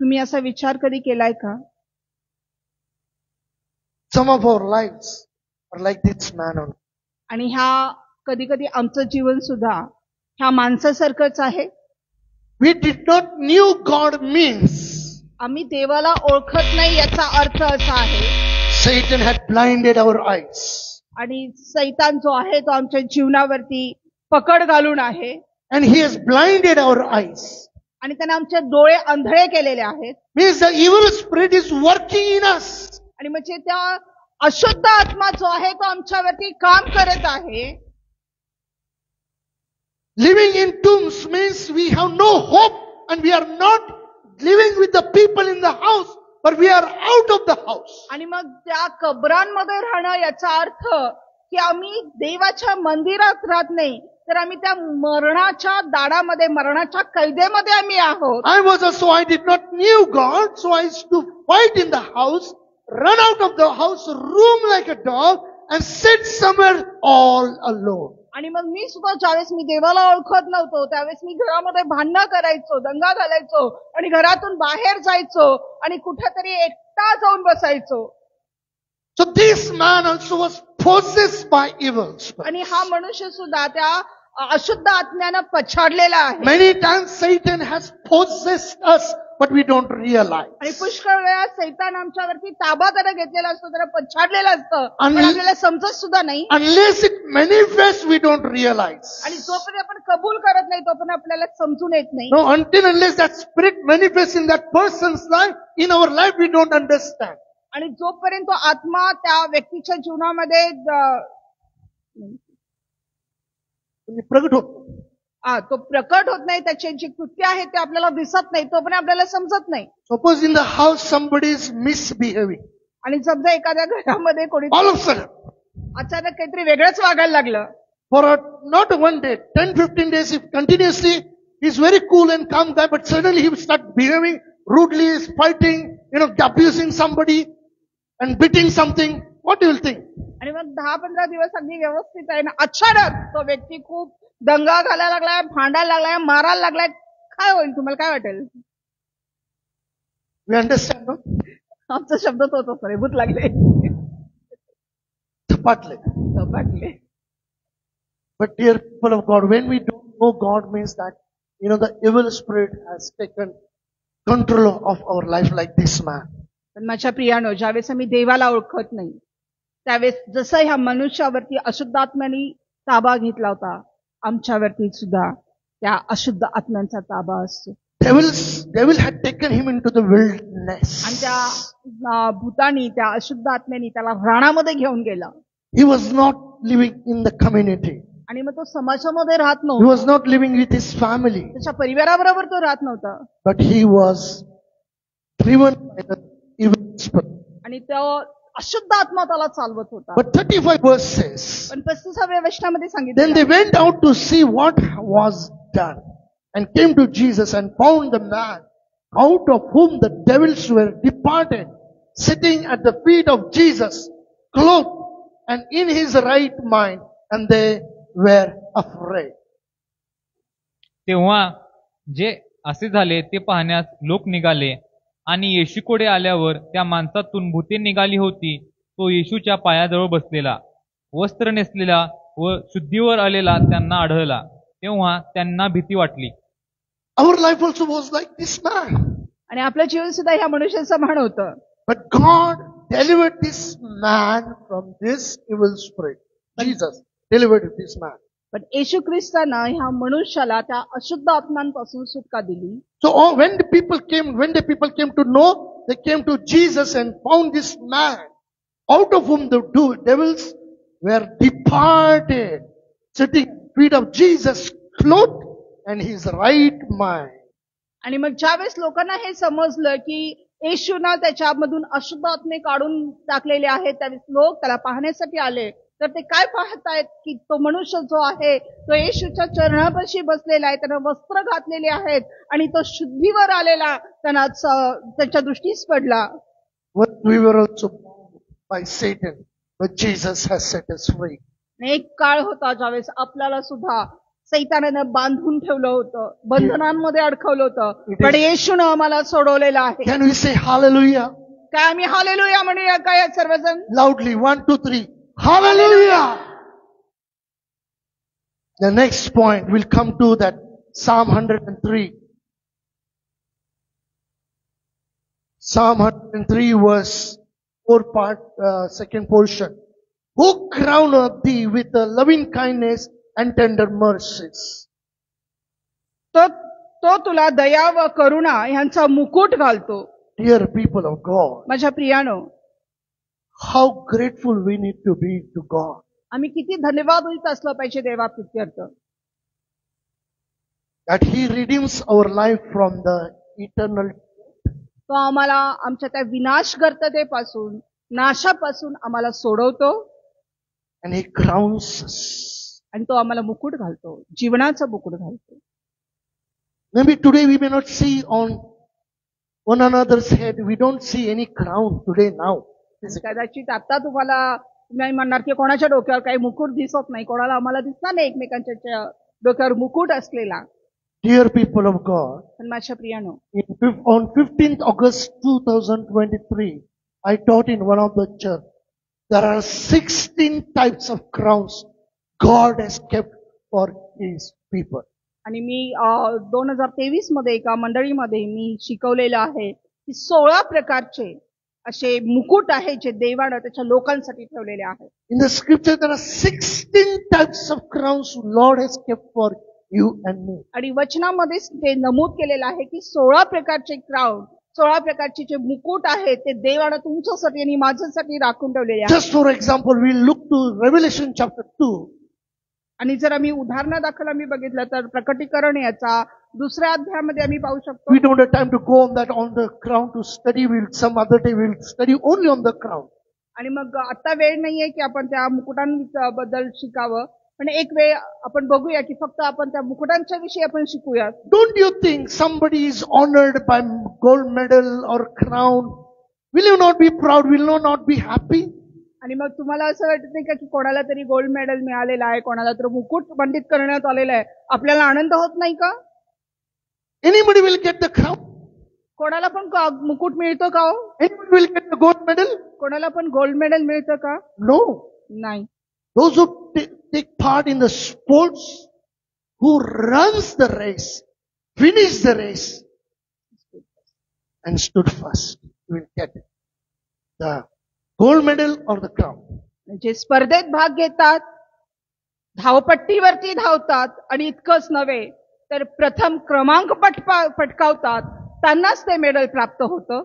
तुम्ही असा विचार कधी केलाय का? some of our lives are like this man only? आणि ह्या कधी कधी आमचं जीवन सुद्धा ह्या माणसासारखंच आहे. We did not knew God means आम्ही देवाला ओळखत नाही याचा अर्थ असा आहे. Satan had blinded our eyes. आणि सैतान जो आहे तो आमच्या जीवनावरती पकड घालून आहे. And he has blinded our eyes. आणि त्याने आमचे डोळे अंधळे केलेले आहेत. Means the evil spirit is working in us. आणि म्हणजे त्या अशुद्ध आत्मा जो आहे तो आमच्यावरती काम करत आहे. Living in tombs means we have no hope and we are not living with the people in the house, but we are out of the house. आणि मग त्या कबरांमध्ये राहणं याचा अर्थ की आम्ही देवाच्या मंदिरात राहत नाही, तर आम्ही त्या मरणाच्या दाडामध्ये, मरणाच्या कैदेमध्ये आम्ही आहोत. I was so I did not knew God, so I used to fight in the house, run out of the house, roam like a dog, and sit somewhere all alone. आणि मग मी सुद्धा ज्यावेळेस मी देवाला ओळखत नव्हतो त्यावेळेस मी घरामध्ये भांडणं करायचो, दंगा घालायचो आणि घरातून बाहेर जायचो आणि कुठेतरी एकटा जाऊन बसायचो. So this man also was possessed by evil. आणि हा मनुष्य सुद्धा त्या अशुद्ध आत्म्यानं पछाडलेला आहे. Many times Satan has possessed us, but we don't realize. आणि पुष्कळ वेळा सैतान आमच्यावरती ताबा त्यानं घेतलेला असतो, त्याला पछाडलेलं असतं, आणि- पण आपल्याला समजत सुद्धा नाही. Unless it manifests, we don't realize. आणि जोपर्यंत आपण कबूल करत नाही तोपर्यंत आपल्याला समजून येत नाही. No, unless that spirit manifests in that person's life, in our life, we don't understand. आणि जोपर्यंत तो आत्मा त्या व्यक्तीच्या जीवनामध्ये म्हणजे प्रगट होतो. तो प्रकट होत नाही, त्याचे जे कृत्य आहे ते आपल्याला दिसत नाही, तोपर्यंत आपल्याला समजत नाही. Suppose in the house somebody is misbehaving. आणि समजा एखाद्या घरामध्ये कोणी All of a sudden, अचानक काहीतरी वेगळंच वागायला लागलं, for not one day, 10-15 days, if continuously, he's very cool and calm guy, but suddenly he will start behaving rudely, fighting, abusing somebody and beating something. What do you think? आणि मग 10-15 दिवस अगदी व्यवस्थित आहे ना, अचानक तो व्यक्ती खूप दंगा घालायला लागलाय, भांडायला लागलाय, मारायला लागलाय, काय होईल? तुम्हाला काय वाटेल? We understand, no? आमचा शब्द तोच असतो रे, भूत लागले, झपाटले. वाटले. But dear people of God, when we don't know God means that, the evil spirit has taken control of our life like this man. पण माझ्या प्रियानो, ज्यावेळेस आम्ही देवाला ओळखत नाही त्यावेळेस जसं ह्या मनुष्यावरती अशुद्ध आत्म्याने ताबा घेतला होता, आमच्यावरती सुद्धा त्या अशुद्ध आत्म्यांचा ताबा असतो. Devil had taken him into the wilderness. आणि त्या भूतानी, त्या अशुद्ध आत्म्याने त्याला राणामध्ये घेऊन गेला. He was not living in the community. आणि मग तो समाजामध्ये राहत He नव्हता, was not living with his family. त्याच्या परिवाराबरोबर तो राहत नव्हता. But he was driven by the evil spirit. आणि तो अशुद्ध आत्मा त्याला चालवत होता. But 35 verse says, पण 35व्या वचनामध्ये then सांगितलं, they went out to see what was done and came to Jesus and found the man out of whom the devils were departed, sitting at the feet of Jesus, clothed and in his right mind, and they were afraid. तेव्हा जे असे झाले ते पाहण्यास लोक निघाले, आणि येशूकडे आल्यावर त्या माणसातून भूते निघाली होती. तो येशूच्या पायाजवळ बसलेला, वस्त्र नेसलेला व शुद्धीवर आलेला त्यांना आढळला. तेव्हा त्यांना भीती वाटली. Our life also was like this man. आणि आपलं जीवन सुद्धा ह्या मनुष्याचं समान होतं. But God delivered this man from this evil spirit. Jesus delivered this man. पण येशू ख्रिस्तानं ह्या मनुष्याला त्या अशुद्ध आत्म्यांपासून सुटका दिली. So when the people came to know, they came to Jesus and found this man out of whom the devils were departed, sitting at the feet of Jesus, clothed and his right mind. आणि मग ज्यावेळेस लोकांना हे समजलं की येशूनं त्याच्यामधून अशुद्ध आत्मे काढून टाकलेले आहेत, त्यावेळेस लोक त्याला पाहण्यासाठी आले. तर ते काय पाहतायत की तो मनुष्य जो आहे तो येशूच्या चरणापाशी बसलेला आहे, त्यानं वस्त्र घातलेले आहेत आणि तो शुद्धीवर आलेला त्यांच्या दृष्टीस पडला. What we were also bound by Satan, but Jesus has set us free. एक काळ होता ज्यावेळेस आपल्याला सुद्धा सैतानानं बांधून ठेवलं होतं, बंधनांमध्ये अडकवलं होतं, पण येशूनं आम्हाला सोडवलेलं आहे. Can we say hallelujah? काय आम्ही हालेलुया म्हणूया काय सर्वजण? Loudly, 1, 2, 3. Hallelujah! The next point will come to that Psalm 103. Psalm 103 verse 4 part, second portion. Who crowneth thee with a loving kindness and tender mercies? तो तुला दया व करुणा ह्यांचा मुकुट घालतो. Dear people of God, माझ्या प्रियानो, how grateful we need to be to God. आम्ही किती धन्यवाद देत असलं पाहिजे देवाप्रित्यर्थ, That He redeems our life from the eternal. तो आम्हाला आमच्या त्या विनाशगर्ततेपासून, नाशापासून आम्हाला सोडवतो. And He crowns us. आणि तो आम्हाला मुकुट घालतो, जीवनाचा मुकुट घालतो. Maybe today we may not see on one another's head. We don't see any crown today now. कदाचित आता तुम्ही म्हणणार की कोणाच्या डोक्यावर काही मुकुट दिसत नाही, कोणाला आम्हाला दिसणार नाही एकमेकांच्या डोक्यावर मुकुट असलेला. Dear people of God, पण माझ्या प्रियानो, on 15th August 2023, I taught in one of the church. There are 16 types of crowns God has kept for his people. आणि मी 2023 मध्ये एका मंडळीमध्ये मी शिकवलेलं आहे की 16 प्रकारचे असे मुकुट आहेत जे देवानं त्याच्या लोकांसाठी ठेवलेले आहेत. In the scripture, there are 16 types of crowns Lord has kept for you and me. आणि वचनामध्ये ते नमूद केलेलं आहे की 16 प्रकारचे क्राऊन, 16 प्रकारचे जे मुकुट आहेत ते देवानं तुमच्यासाठी आणि माझ्यासाठी राखून ठेवलेले आहेत. Just for example, we look to Revelation chapter 2. आणि जर आम्ही उदाहरणादाखल आम्ही बघितलं तर प्रकटीकरण याचा 2ऱ्या अध्यायामध्ये आम्ही पाहू शकतो. We don't have time to go on the crown to study. Some other day we'll study only on the crown. आणि मग आता वेळ नाहीये की आपण त्या मुकुटांबद्दल शिकावं, पण एक वेळ आपण बघूया की फक्त आपण त्या मुकुटांच्या विषयी आपण शिकूया. Don't you think somebody is honored by gold medal or crown? Will you not be proud? Will you not be happy? आणि मग तुम्हाला असं वाटत नाही का की कोणाला तरी गोल्ड मेडल मिळालेला आहे, कोणाला तर मुकुट मंडित करण्यात आलेला आहे, आपल्याला आनंद होत नाही का? Anybody will get the crown? कोणाला पण मुकुट मिळतो का हो? Anybody will get the gold medal? कोणाला पण गोल्ड मेडल मिळतं का? No. नाही. Those who take part in the sports, who runs the race, finish the race, and stood first, will get the gold medal or the crown. जे स्पर्धेत भाग घेतात, धावपट्टीवरती धावतात आणि इतकंच नव्हे तर प्रथम क्रमांक पटकावतात, त्यांनाच ते मेडल प्राप्त होतं.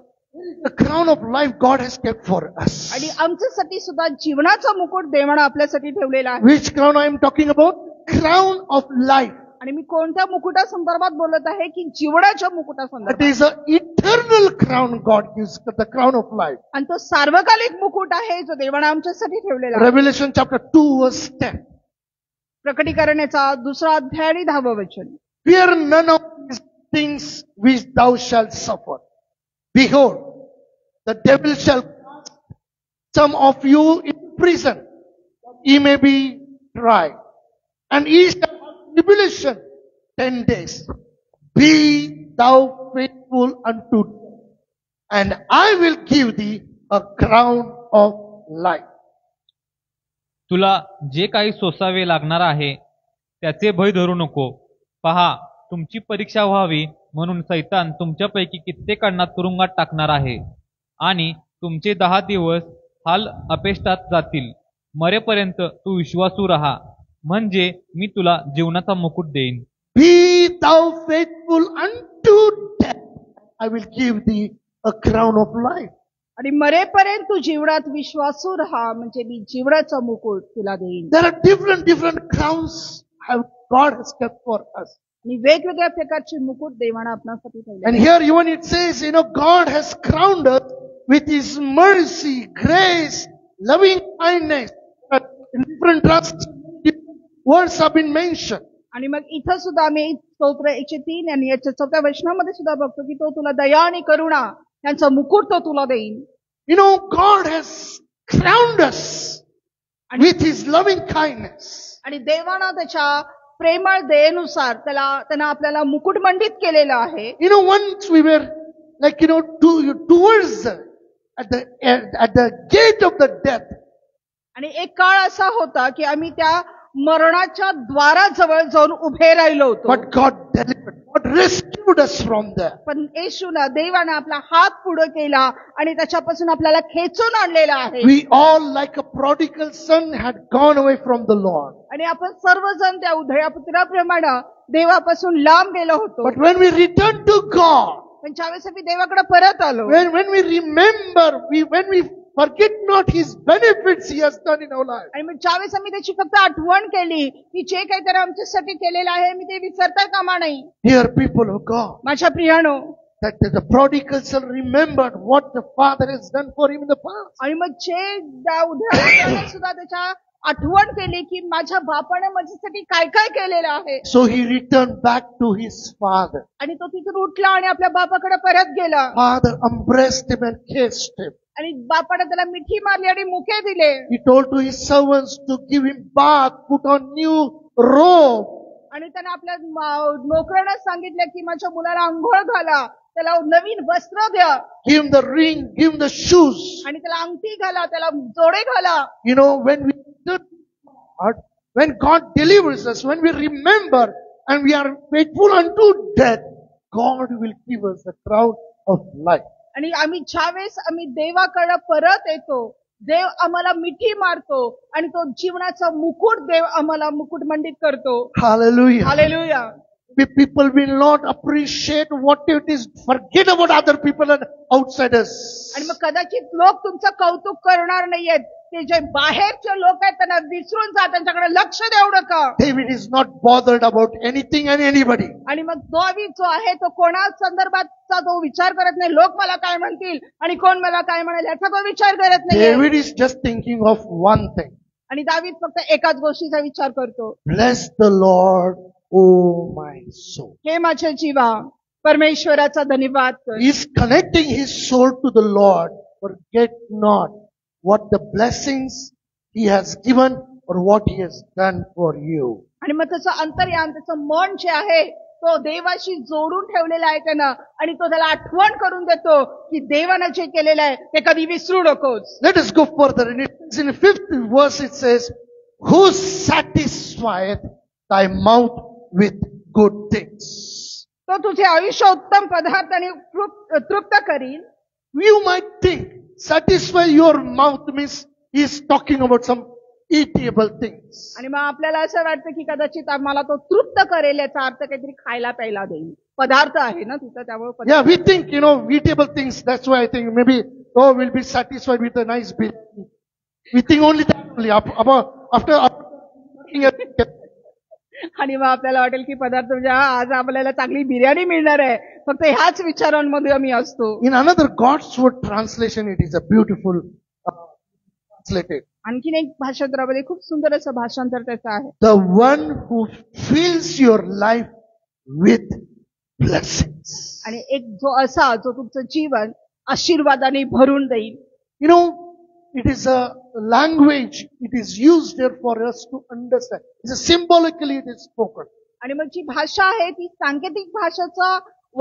The crown of life God has kept for us. आणि आमच्यासाठी सुद्धा जीवनाचा मुकुट देवानं आपल्यासाठी ठेवलेला आहे. Which crown I am talking about? Crown of life. आणि मी कोणत्या मुकुटा संदर्भात बोलत आहे की जीवनाच्या मुकुटा That संदर्भात. is an eternal crown God gives, the crown of life. आणि तो सार्वकालिक मुकुट आहे जो देवानं आमच्यासाठी ठेवलेला आहे. Revelation chapter 2 verse 10. प्रकटीकरणाचा 2रा अध्याय आणि 10वं वचन. Fear none of these things which thou shalt suffer. Behold, the devil shall cast some of you in prison, that ye may be tried, and ye shall have tribulation 10 days. Be thou faithful unto death, and I will give thee a crown of life. तुला जे काही सोसावे लागणार आहे त्याचे भय धरू नको. पहा, तुमची परीक्षा व्हावी म्हणून सैतान तुमच्यापैकी कित्येकांना तुरुंगात टाकणार आहे, आणि तुमचे 10 दिवस हाल अपेष्टात जातील. मरेपर्यंत तू विश्वासू राहा, म्हणजे मी तुला जीवनाचा मुकुट देईन. Be thou faithful unto death, I will give thee a crown of life. आणि मरेपर्यंत तू जीवनात विश्वासू राहा, म्हणजे मी जीवनाचा मुकुट तुला देईन. There are different crowns God has kept for us. आणि वेगवेगळ्या प्रकारचे मुकुट देवानं आपल्यासाठी ठेवले. And here even it says, God has crowned us with His mercy, grace, loving kindness. In different translations, words have been mentioned. आणि मग इथं सुद्धा आम्ही स्तोत्र 103 आणि याच्या 4थ्या वचनामध्ये सुद्धा बघतो की तो तुला दया आणि करुणा यांचा मुकुट तो तुला देईन. God has crowned us with His loving kindness. आणि देवानं त्याच्या प्रेमळ दयेनुसार त्यानं आपल्याला मुकुट मंडित केलेलं आहे. Once we were like, towards at the gate of the death. आणि एक काळ असा होता की आम्ही त्या मरणाच्या द्वाराजवळ जाऊन उभे राहिलो होतो. But God delivered, God rescued us from there. पण येशूला देवानं आपला हात पुढे केला आणि त्याच्यापासून आपल्याला खेचून आणलेला आहे. We all like a prodigal son had gone away from the Lord. आणि आपण सर्वजण त्या उधळ्या पुत्राप्रमाणे देवापासून लांब गेलो होतो. But when we return to God, पण ज्यावेळेस आम्ही देवाकडे परत आलो, when we remember, when we forget not His benefits He has done in our life. आणि मग ज्यावेळेस आम्ही त्याची फक्त आठवण केली की जे काही त्याने आमच्यासाठी केलेलं आहे मी ते विसरता कामा नाही. Dear people of God, माझ्या प्रियानो, that the prodigal son remembered what the Father has done for him in the past. आणि मग जे त्या उधळ्याने सुद्धा त्याच्या आठवण केली की माझ्या बापाने माझ्यासाठी काय काय केलेलं आहे. So he returned back to his father. आणि तो तिथून उठला आणि आपल्या बापाकडे परत गेला. Father embraced him and kissed him. आणि बापाने त्याला मिठी मारली आणि मुके दिले. He told to his servants to give him bath, put on new robe. आणि त्याने आपल्या नोकरांना सांगितलं की माझ्या मुलाला अंघोळ घाला, त्याला नवीन वस्त्र द्या, Give him the ring, give him the shoes. आणि त्याला अंगठी घाला, त्याला जोडे घाला. When we return to God, when God delivers us, when we remember and we are faithful unto death, God will give us a crown of life. आणि आम्ही ज्यावेळेस आम्ही देवाकडे परत येतो, देव आम्हाला मिठी मारतो आणि तो जीवनाचा मुकुट देव आम्हाला मुकुटमंडित करतो. Hallelujah. Hallelujah. People will not appreciate what it is. Forget about other people and outsiders. आणि मग कदाचित लोक तुमचं कौतुक करणार नाहीयेत. ते जे बाहेरचे लोक आहेत त्यांना विसरून जा, त्यांच्याकडे लक्ष देऊ नका. David is not bothered about anything and anybody. आणि मग दावीद जो आहे तो कोणा संदर्भातचा तो विचार करत नाही. लोक मला काय म्हणतील आणि कोण मला काय म्हणेल याचा तो विचार करत नाही. David is just thinking of one thing. आणि दावीद फक्त एकाच गोष्टीचा विचार करतो. Bless the Lord, oh my soul. हे माझ्या जीवा परमेश्वराचा धन्यवाद कर. He is connecting his soul to the Lord. Forget not what the blessings he has given or what he has done for you. आणि मग त्याचं अंतर्यान, त्याचं मन जे आहे तो देवाशी जोडून ठेवलेला आहे त्यानं, आणि तो त्याला आठवण करून देतो की देवानं जे केलेलं आहे ते कधी विसरू नकोस. Let us go further. In the 5th verse it says, who satisfieth thy mouth with good things. तो तुझे आयुष्य उत्तम पदार्थाने तृप्त करील. You might think satisfy your mouth means he is talking about some eatable things. आणि मग आपल्याला असं वाटतं की कदाचित आम्हाला तो तृप्त करेल, याचा अर्थ काहीतरी खायला प्यायला देईल. पदार्थ आहे ना तिथं, त्यामुळे Yeah, we think, eatable things. That's why I think maybe, we'll be satisfied with a nice biryani. We think only that only. After looking at आणि मग आपल्याला वाटेल की पदार्थ म्हणजे आज आपल्याला चांगली बिर्याणी मिळणार आहे. फक्त ह्याच विचारांमध्ये आम्ही असतो. in another God's word translation, it is a beautiful translated. आणखीन एक भाषांतरामध्ये खूप सुंदर असं भाषांतर त्याचं आहे. The one who fills your life with blessings. आणि एक जो असा जो तुमचं जीवन आशीर्वादाने भरून देईल. It is a language. It is used there for us to understand. It's a symbolically it is spoken. आणि मग जी भाषा आहे ती सांकेतिक भाषेचा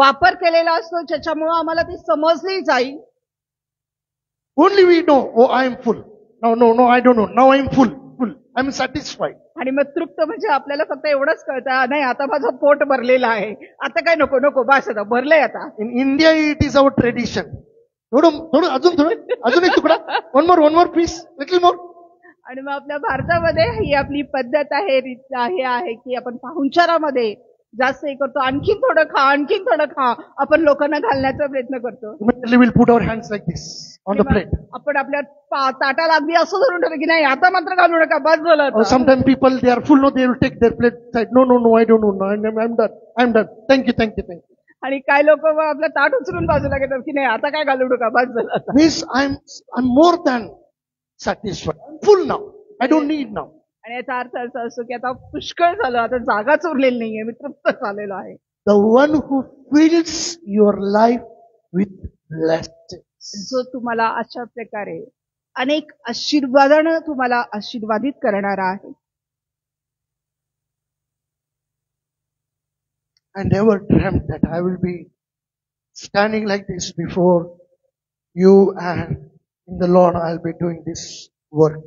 वापर केलेला असतो, ज्याच्यामुळे आम्हाला ती समजली जाईल. Only we know, oh, I am full. No, I don't know. Now I am full. I am satisfied. आणि मग तृप्त म्हणजे आपल्याला फक्त एवढंच कळतं, नाही आता माझं पोट भरलेलं आहे, आता काय नको बस आता भरलंय आता. In India, it is our tradition. अजून एक तुकडा. One more piece. Little more. आणि मग आपल्या भारतामध्ये ही आपली पद्धत आहे, रीत आहे की आपण पाहुणचारामध्ये जास्त हे करतो, आणखीन थोडं खा आपण लोकांना घालण्याचा प्रयत्न करतो. Immediately we'll put our hands like this on the plate. आपण आपल्या ताटाला अगदी असं धरून ठेवतो की नाही आता मात्र घालू नका, बस झालं आता. Or sometimes people, they are full, they will take their plate side. No, I don't know. I'm done. Thank you. आणि काय लोक आपलं ताट उचलून बाजूला घेतात की नाही आता काय घालू नका, बस झालं आता. Means I'm more than satisfied. I'm full now. I don't need now. आणि याचा अर्थ असा असतो की आता पुष्कळ झालं, आता जागाच उरलेली नाहीये, मी तृप्त झालेलो आहे. The one who fills your life with blessings. जो तुम्हाला अशा प्रकारे अनेक आशीर्वादानं तुम्हाला आशीर्वादित करणारा आहे. I never dreamt that I will be standing like this before you, and in the Lord I'll be doing this work.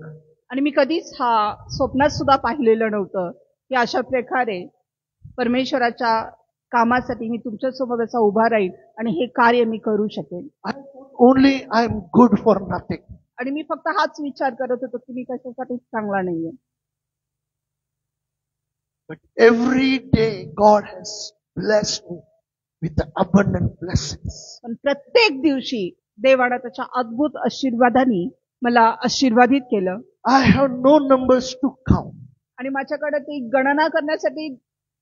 आणि मी कधीच हा स्वप्नात सुद्धा पाहिलेलं नव्हतं की अशा प्रकारे परमेश्वराच्या कामासाठी मी तुमच्या सोबत असा उभा राहील आणि हे कार्य मी करू शकेल. Only I'm good for nothing. आणि मी फक्त हाच विचार करत होतो की मी कशासाठीच चांगला नाहीये. But every day God has blessed me with the abundant blessings. पण प्रत्येक दिवशी देवाने त्याच्या अद्भुत आशीर्वादाने मला आशीर्वादित केलं. I have no numbers to count. आणि माझ्याकडे ती गणना करण्यासाठी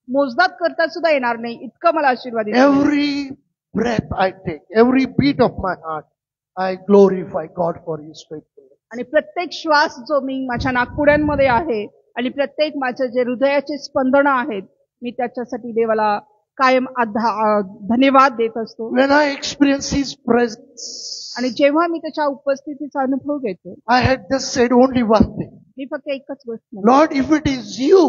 मोजदाद करता सुद्धा येणार नाही, इतकं मला आशीर्वादित केलं. Every breath I take, every beat of my heart, I glorify God for His faithfulness. आणि प्रत्येक श्वास जो मी माझ्या नाकपुड्यांमध्ये आहे आणि प्रत्येक माझे जे हृदयाचे स्पंदन आहेत, मी त्याच्यासाठी देवाला कायम धन्यवाद देत असतो. When I experience His presence, आणि जेव्हा मी त्याच्या उपस्थितीचा अनुभव घेतो, I had just said only one thing. मी फक्त एकच गोष्ट म्हणतो, Lord, if it is you,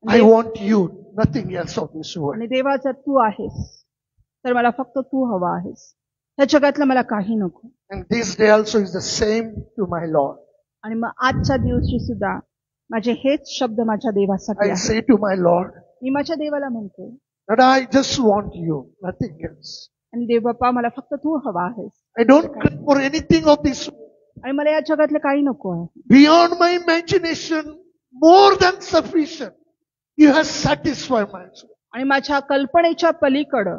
I want you, nothing else of this world. आणि देवा जर तू आहेस तर मला फक्त तू हवा आहेस, या जगातलं मला काही नको. And this day also is the same to my Lord. आणि मग आजच्या दिवशी सुद्धा माझे हेच शब्द माझ्या देवासाठी I आहेत. say to my Lord मी माझ्या देवाला म्हणते that I just want you, nothing else. आणि देव बाप्पा मला फक्त तू हवा आहेस I don't crave for anything of this world. आणि मला या जगातलं काही नको आहे. Beyond my imagination, more than sufficient. You have satisfied my soul. आणि माझ्या कल्पनेच्या पलीकडं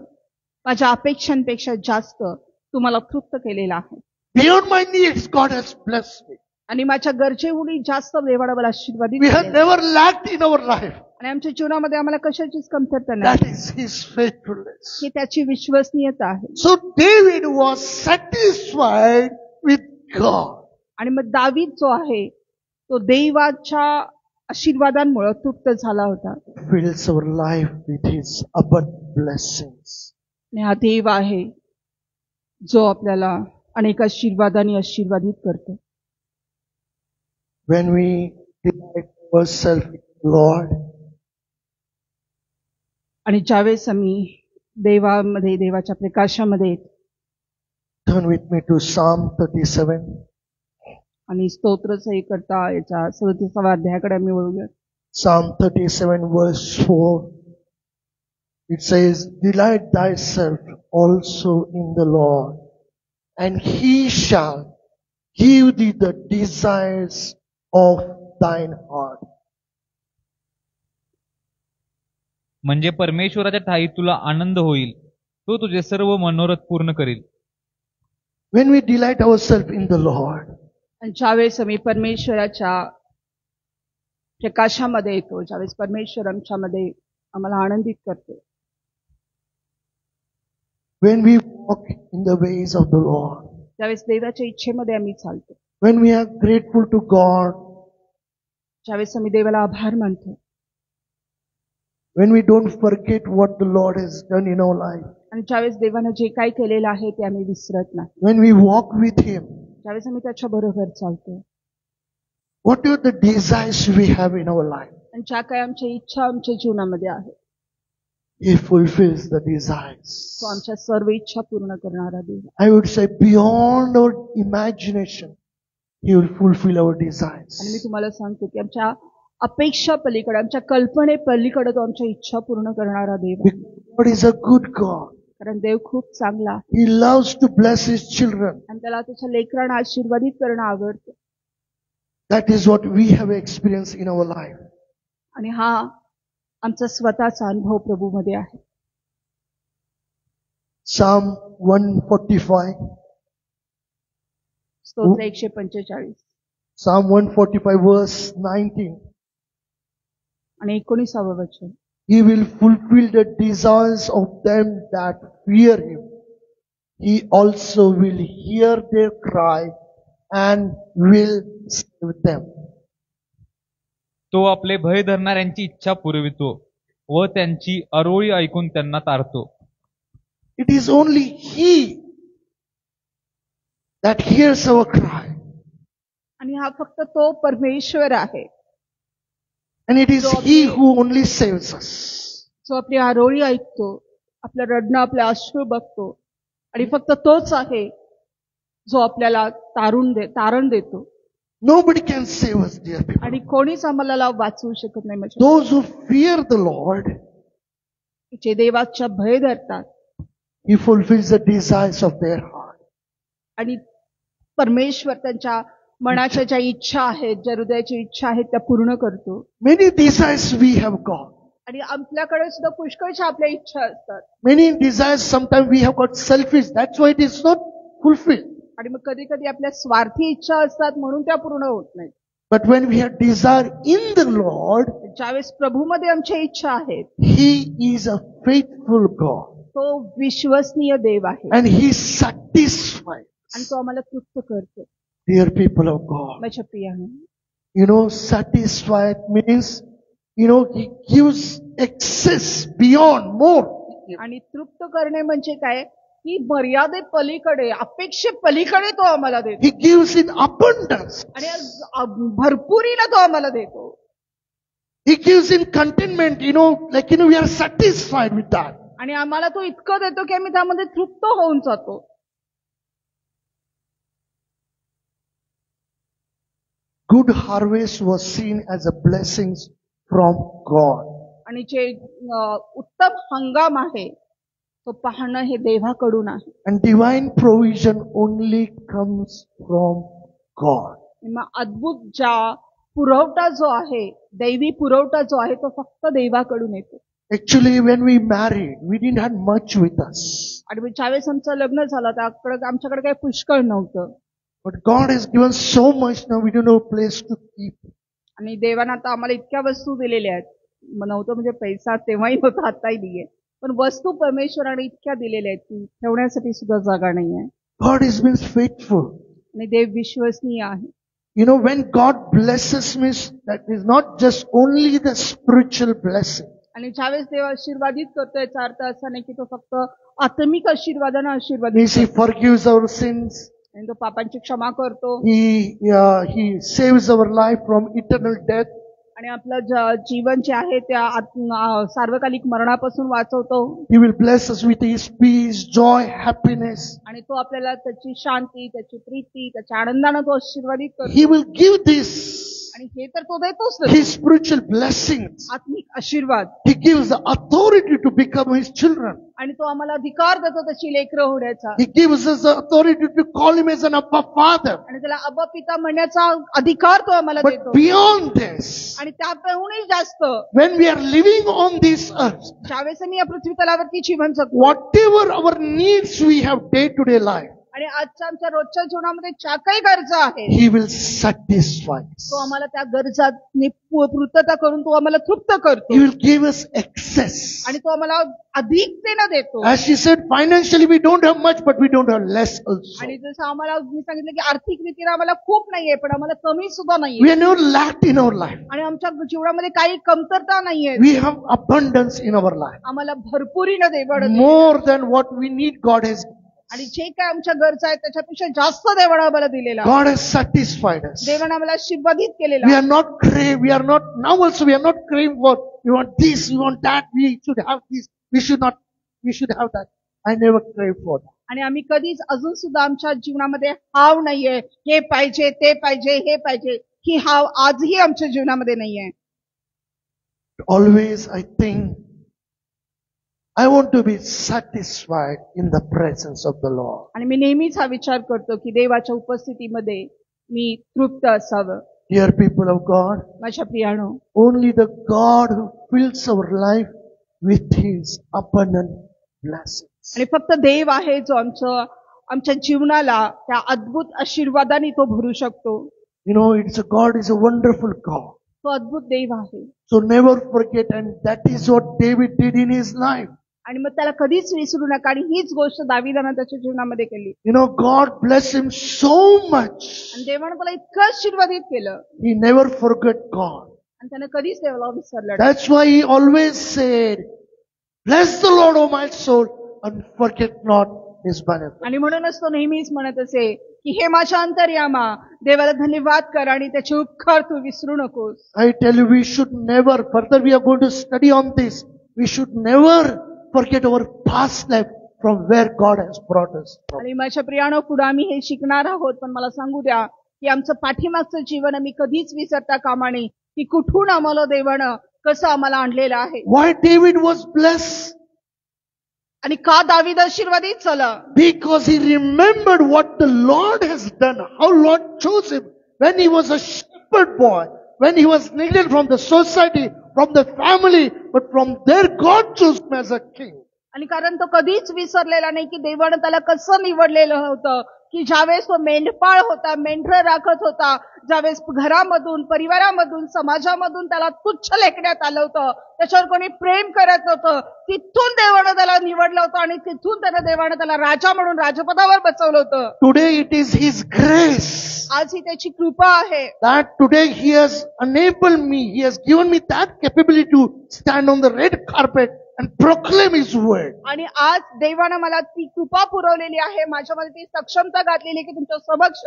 माझ्या अपेक्षांपेक्षा जास्त तू मला तृप्त केलेला आहे. Beyond my needs, God has blessed me. आणि माझ्या गरजेहून जास्त देवाला मला आशीर्वादित We have केलेलं आहे. never lacked in our life. आणि आमच्या जीवनामध्ये आम्हाला कशाचीच कमतरता नाही. That is His faithfulness. ही त्याची विश्वसनीयता आहे. So David was satisfied with God. आणि मग दावीद जो आहे तो देवाच्या आशीर्वादांमुळे तृप्त झाला होता. Fills our life with His abundant blessings. आणि हा देव आहे जो आपल्याला अनेक आशीर्वादांनी आशीर्वादित करतो. When we delight ourselves in the Lord, आणि ज्यावेळेस आम्ही देवामध्ये देवाच्या प्रकाशामध्ये turn with me to Psalm 37. आणि स्तोत्रच करता याच्या 37व्या अध्यायाकडे आम्ही वळूया. Psalm 37 verse 4. It says, delight thyself also in the Lord, and He shall give thee the desires of thine heart. म्हणजे परमेश्वराच्या ठाई तुला आनंद होईल, तो तुझे सर्व मनोरथ पूर्ण करील. When we delight ourselves in the Lord, आणि ज्यावेळेस आम्ही परमेश्वराच्या प्रकाशामध्ये येतो, ज्यावेळेस परमेश्वर आमच्यामध्ये आम्हाला आनंदित करतो, when we walk in the ways of the Lord, त्यावेळेस देवाच्या इच्छेमध्ये आम्ही चालतो, when we are grateful to God, ज्यावेळेस आम्ही देवाला आभार मानतो, when we don't forget what the Lord has done in our life, आणि ज्यावेळेस देवानं जे काही केलेलं आहे ते आम्ही विसरत नाही, when we walk with Him, ज्यावेळेस आम्ही त्याच्या बरोबर चालतो, whatever the desires we have in our life, आणि ज्या काही आमच्या इच्छा आमच्या जीवनामध्ये आहे He fulfills the desires. तो आमच्या सर्व इच्छा पूर्ण करणारा देव. I would say beyond our imagination, He will fulfill our desires. आणि मी तुम्हाला सांगतो की आमच्या अपेक्षा पलीकडे आमच्या कल्पने पलीकडे तो आमच्या इच्छा पूर्ण करणारा देव आहे. Because God is a good God. कारण देव खूप चांगला आहे He loves to bless His children. आणि त्याला त्याच्या लेकरांना आशीर्वादित करणं आवडतं. That is what we have experienced in our life. आणि हा आमचा स्वतःचा अनुभव प्रभूमध्ये आहे. Psalm 145. स्तोत्र 145 Psalm 145 verse 19. आणि 19वे वचन. He will fulfill the desires of them that fear Him. He also will hear their cry and will save them. तो आपले भय धरणाऱ्यांची इच्छा पुरवितो व त्यांची अरोळी ऐकून त्यांना तारतो. It is only He that hears our cry. आणि हा फक्त तो परमेश्वर आहे And it is He who only saves us. जो आपली आरोळी ऐकतो, आपलं रडणं, आपले अश्रू बघतो, आणि फक्त तोच आहे जो आपल्याला तारण देतो. Nobody can save us, dear people. आणि कोणीच आम्हाला वाचवू शकत नाही. म्हणजे Those who fear the Lord, जे देवाच्या भय धरतात He fulfills the desires of their heart. आणि परमेश्वर त्यांच्या मनाच्या ज्या इच्छा आहेत, ज्या हृदयाच्या इच्छा आहेत त्या पूर्ण करतो. Many desires we have got. आणि आपल्याकडे सुद्धा पुष्कळशा आपल्या इच्छा असतात. Many desires sometimes we have got selfish. That's why it is not fulfilled. आणि मग कधी कधी आपल्या स्वार्थी इच्छा असतात म्हणून त्या पूर्ण होत नाहीत. But when we have desire in the Lord, ज्यावेळेस प्रभूमध्ये आमच्या इच्छा आहेत, He is a faithful God. तो विश्वसनीय देव आहे And He satisfies. आणि तो आम्हाला तृप्त करतो. Dear people of God, माझ्या प्रियाने, satisfied means, He gives excess, beyond, more. आणि तृप्त करणे म्हणजे काय की मर्यादे पलीकडे, अपेक्षे पलीकडे तो आम्हाला देतो. He gives in abundance. आणि भरपुरीला तो आम्हाला देतो. He gives in contentment, we are satisfied with that. आणि आम्हाला तो इतकं देतो की आम्ही त्यामध्ये तृप्त होऊन जातो. good harvest was seen as a blessing from God. आणि जे उत्तम हंगाम आहे तो पाहणं हे देवाकडून आहे. And divine provision only comes from God. मग अद्भुत ज्या पुरवठा जो आहे, दैवी पुरवठा जो आहे तो फक्त देवाकडून येतो. Actually, when we married, we didn't have much with us. आणि ज्यावेळेस आमचं लग्न झालं त्याकडे आमच्याकडे काही पुष्कळ नव्हतं. But God has given so much now we don't have a place to keep. आणि देवानं आता आम्हाला इतक्या वस्तू दिलेल्या आहेत. नव्हतं म्हणजे पैसा तेव्हाही होता, आताही नाहीये, पण वस्तू परमेश्वराने इतक्या दिलेल्या आहेत की ठेवण्यासाठी सुद्धा जागा नाही आहे. God has been faithful. आणि देव विश्वसनीय आहे. You know, when God blesses me, that is not just only the spiritual blessing. आणि ज्यावेळेस देव आशीर्वादित करतो याचा अर्थ असा नाही की तो फक्त आत्मिक आशीर्वादानं Means आशीर्वादित He करतो. forgives our sins. आणि तो पापांची क्षमा करतो. He saves our life from eternal death. आणि आपलं जीवन जे आहे त्या सार्वकालिक मरणापासून वाचवतो. He will bless us with His peace, joy, happiness. आणि तो आपल्याला त्याची शांती, त्याची प्रीती, त्याच्या आनंदानं तो आशीर्वादित करतो. He will give this, आणि हे तर तो देतोच. His spiritual blessings. आत्मिक आशीर्वाद. He gives the authority to become His children. आणि तो आम्हाला अधिकार देतो त्याची लेकरं होण्याचा. He gives us the authority to call Him as an Abba Father. आणि त्याला अब्बा पिता म्हणण्याचा अधिकार तो आम्हाला But देतो. beyond this, आणि त्यापेक्षाही जास्त when we are living on this earth, ज्यावेळेस मी या पृथ्वी तलावरती जीवन जगतो whatever our needs we have day to day life, आणि आजच्या आमच्या रोजच्या जीवनामध्ये ज्या काही गरजा आहेत He will satisfy us. तो आम्हाला त्या गरजांनी पूर्तता करून तो आम्हाला तृप्त करतो. He will give us excess. आणि तो आम्हाला अधिकतेनं देतो. As she said, financially we don't have much, but we don't have less also. आणि जसं आम्हाला मी सांगितलं की आर्थिक रीतीने आम्हाला खूप नाहीये पण आम्हाला कमी सुद्धा We नाहीये. are never lacked in our life. आणि आमच्या जीवनामध्ये काही कमतरता नाहीये. We have abundance in our life. आम्हाला भरपुरीनं देवानं More than what we need, God has. आणि जे काय आमच्या गरजा आहेत त्याच्यापेक्षा जास्त देवानं आम्हाला दिलेला. God has satisfied us. देवानं आम्हाला आशीर्वादित केलेला. We are not crave. We are not, now also we are not craving for, we want this, we want that, we should have this, we should have that. I never crave for that. आणि आम्ही कधीच अजून सुद्धा आमच्या जीवनामध्ये हाव नाहीये, हे पाहिजे, ते पाहिजे, हे पाहिजे, ही हाव आजही आमच्या जीवनामध्ये नाहीये. Always I think, I want to be satisfied in the presence of the Lord. आणि मी नेहमीच हा विचार करतो की देवाच्या उपस्थितीमध्ये मी तृप्त असावं. Dear people of God, माझ्या प्रियानो, only the God who fills our life with His abundant blessings. आणि फक्त देव आहे जो आमच्या जीवनाला त्या अद्भुत आशीर्वादाने तो भरू शकतो. You know, God is a wonderful God. तो अद्भुत देव आहे. So never forget, and that is what David did in his life. आणि मग त्याला कधीच विसरू नका. आणि हीच गोष्ट दाविदानं त्याच्या जीवनामध्ये केली. You know, God blessed him so much. आणि देवानं त्याला इतकं आशीर्वादित केलं. He never forgot God. आणि त्याने कधीच देवाला विसरलं नाही. That's why he always said, bless the Lord, O my soul, and forget not His benefit. आणि म्हणूनच तो नेहमीच म्हणत असे की हे माझ्या अंतर्यामा देवाला धन्यवाद कर आणि त्याचे उपकार तू विसरू नकोस. I tell you, we should never, further we are going to study on this, we should never forget our past life from where God has brought us from. आणि माझ्या प्रियानो पुढे आम्ही हे शिकणार आहोत. पण मला सांगू द्या की आमचं पाठीमागचं जीवन आम्ही कधीच विसरता कामा नये की कुठून आम्हाला देवानं कसं आम्हाला आणलेलं आहे. Why David was blessed? आणि का दावीद आशीर्वादित झाला? Because he remembered what the Lord has done, how Lord chose him when he was a shepherd boy, when he was neglected from the society, from the family, but from there God chose him as a king. आणि कारण तो कधीच विसरलेला नाही की देवानं त्याला कसं निवडलेलं होतं की ज्यावेळेस तो मेंढपाळ होता, मेंढरं राखत होता, ज्यावेळेस घरामधून, परिवारामधून, समाजामधून त्याला तुच्छ लेखण्यात आलं होतं, त्याच्यावर कोणी प्रेम करत होतं, तिथून देवानं त्याला निवडलं होतं आणि तिथून देवानं त्याला राजा म्हणून राजपदावर बसवलं होतं. Today it is His grace आज ही त्याची कृपा आहे that today He has enabled me, He has given me that capability to stand on the red carpet and proclaim His word. आणि आज देवानं मला ती कृपा पुरवलेली आहे, माझ्यामध्ये ती सक्षमता घातलेली की तुमच्या समक्ष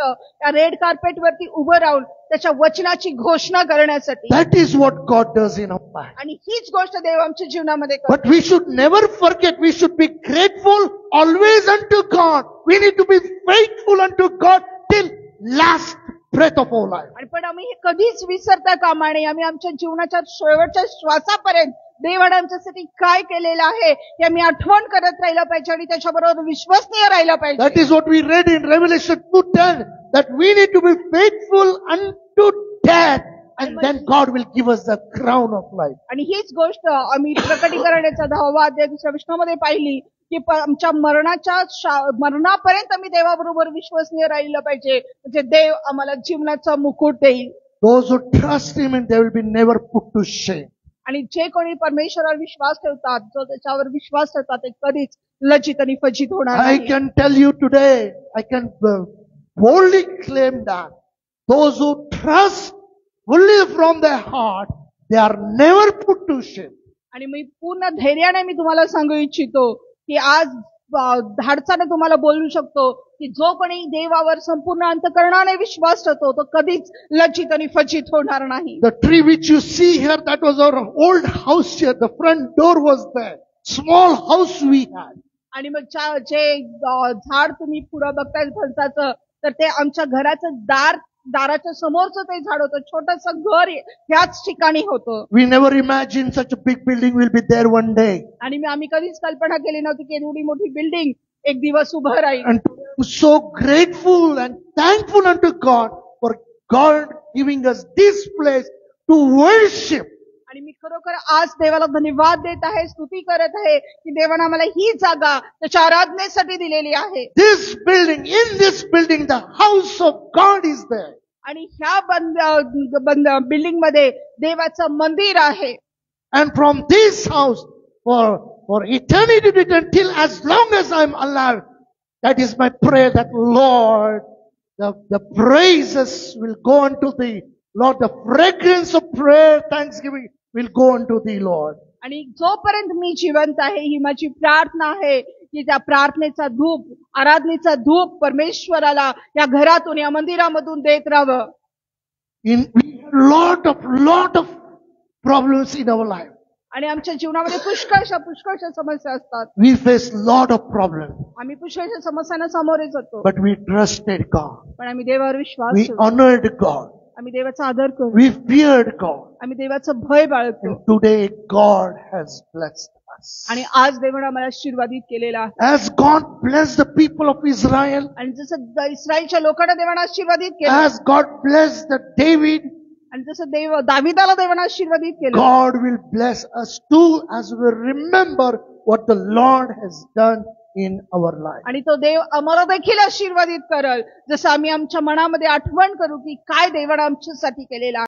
या रेड कार्पेट वरती उभं राहून त्याच्या वचनाची घोषणा करण्यासाठी. That is what God does in our life. आणि हीच गोष्ट देव आमच्या जीवनामध्ये करतो. But we should never forget, we should be grateful always unto God. We need to be faithful unto God till last breath of our life. आणि पण आम्ही हे कधीच विसरता कामा नये. आम्ही आमच्या जीवनाच्या शेवटच्या श्वासापर्यंत देवाने आमच्यासाठी काय केलेलं आहे हे आम्ही आठवण करत राहिलं पाहिजे आणि त्याच्याबरोबर विश्वसनीय राहिलं That पाहिजे. is what we read in Revelation 2:10, that we need to be faithful unto death, and then God will give us the crown of life. आणि हीच गोष्ट आम्ही प्रकटीकरणाचा 10वा अध्याय 2ऱ्या वचनामध्ये पाहिली की आमच्या मरणापर्यंत आम्ही देवाबरोबर विश्वसनीय राहिलं पाहिजे. म्हणजे देव आम्हाला जीवनाचा मुकुट देईल. Those who trust Him, and they will be never put to shame. आणि जे कोणी परमेश्वरावर विश्वास ठेवतात, जो त्याच्यावर विश्वास ठेवतात, ते कधीच लज्जित आणि फजित होणार I नाही. can tell you today, I can boldly claim that those who trust fully from their heart, they are never put to shame. आणि मी पूर्ण धैर्याने मी तुम्हाला सांगू इच्छितो की आज धाडसाने तुम्हाला बोलू शकतो की जो कोणी देवावर संपूर्ण अंतःकरणाने विश्वास ठेवतो तो कधीच लज्जित आणि फजित होणार नाही. The tree which you see here, that was our old house here. The front door was there. Small house we had. आणि मग जे झाड तुम्ही पुढं बघताय फणसाचं, तर ते आमच्या घराचं दाराच्या समोरचं ते झाड होतं. छोटंसं घर ह्याच ठिकाणी होतं. We never imagined such a big building will be there one day. आणि आम्ही कधीच कल्पना केली नव्हती की एवढी मोठी बिल्डिंग एक दिवस उभं राहील. And I'm so grateful and thankful unto God for God giving us this place to worship. आणि मी खरोखर आज देवाला धन्यवाद देत आहे, स्तुती करत आहे की देवाने आम्हाला ही जागा त्याच्या आराधनेसाठी दिलेली आहे. This building, in this building, the house of God is there. आणि ह्या बिल्डिंग मध्ये देवाचं मंदिर आहे. And from this house, for eternity, until as long as I'm alive, that is my prayer, that Lord, the praises will go unto thee. Lord, the fragrance of prayer, thanksgiving will go unto thee, Lord. आणि जोपर्यंत मी जिवंत आहे ही माझी प्रार्थना आहे की त्या प्रार्थनेचा धूप, आराधनेचा धूप परमेश्वराला या घरातून, या मंदिरामधून देत राहावं. We have lot of problems in our life. आणि आमच्या जीवनामध्ये पुष्कळशा समस्या असतात. We face lot of problems, आम्ही पुष्कळशा समस्यांना सामोरे जातो. but we trusted God. पण आम्ही देवावर विश्वास We ठेवतो. honored God. आम्ही देवाचा आदर करू. We feared God. आम्ही देवाचं भय बाळगतो. And today God has blessed us. आणि आज देवाने आम्हाला आशीर्वादित केलेला आहे. As God blessed the people of Israel, आणि जसं इस्रायलच्या लोकांना देवाने आशीर्वादित केलं, as God blessed the David, आणि जसं दाविदाला देवाने आशीर्वादित केलं, God will bless us too as we remember what the Lord has done in our life. आणि तो देव आम्हाला देखील आशीर्वादित करल जसं आम्ही आमच्या मनामध्ये आठवण करू की काय देवाने आमच्यासाठी केलेलं आहे.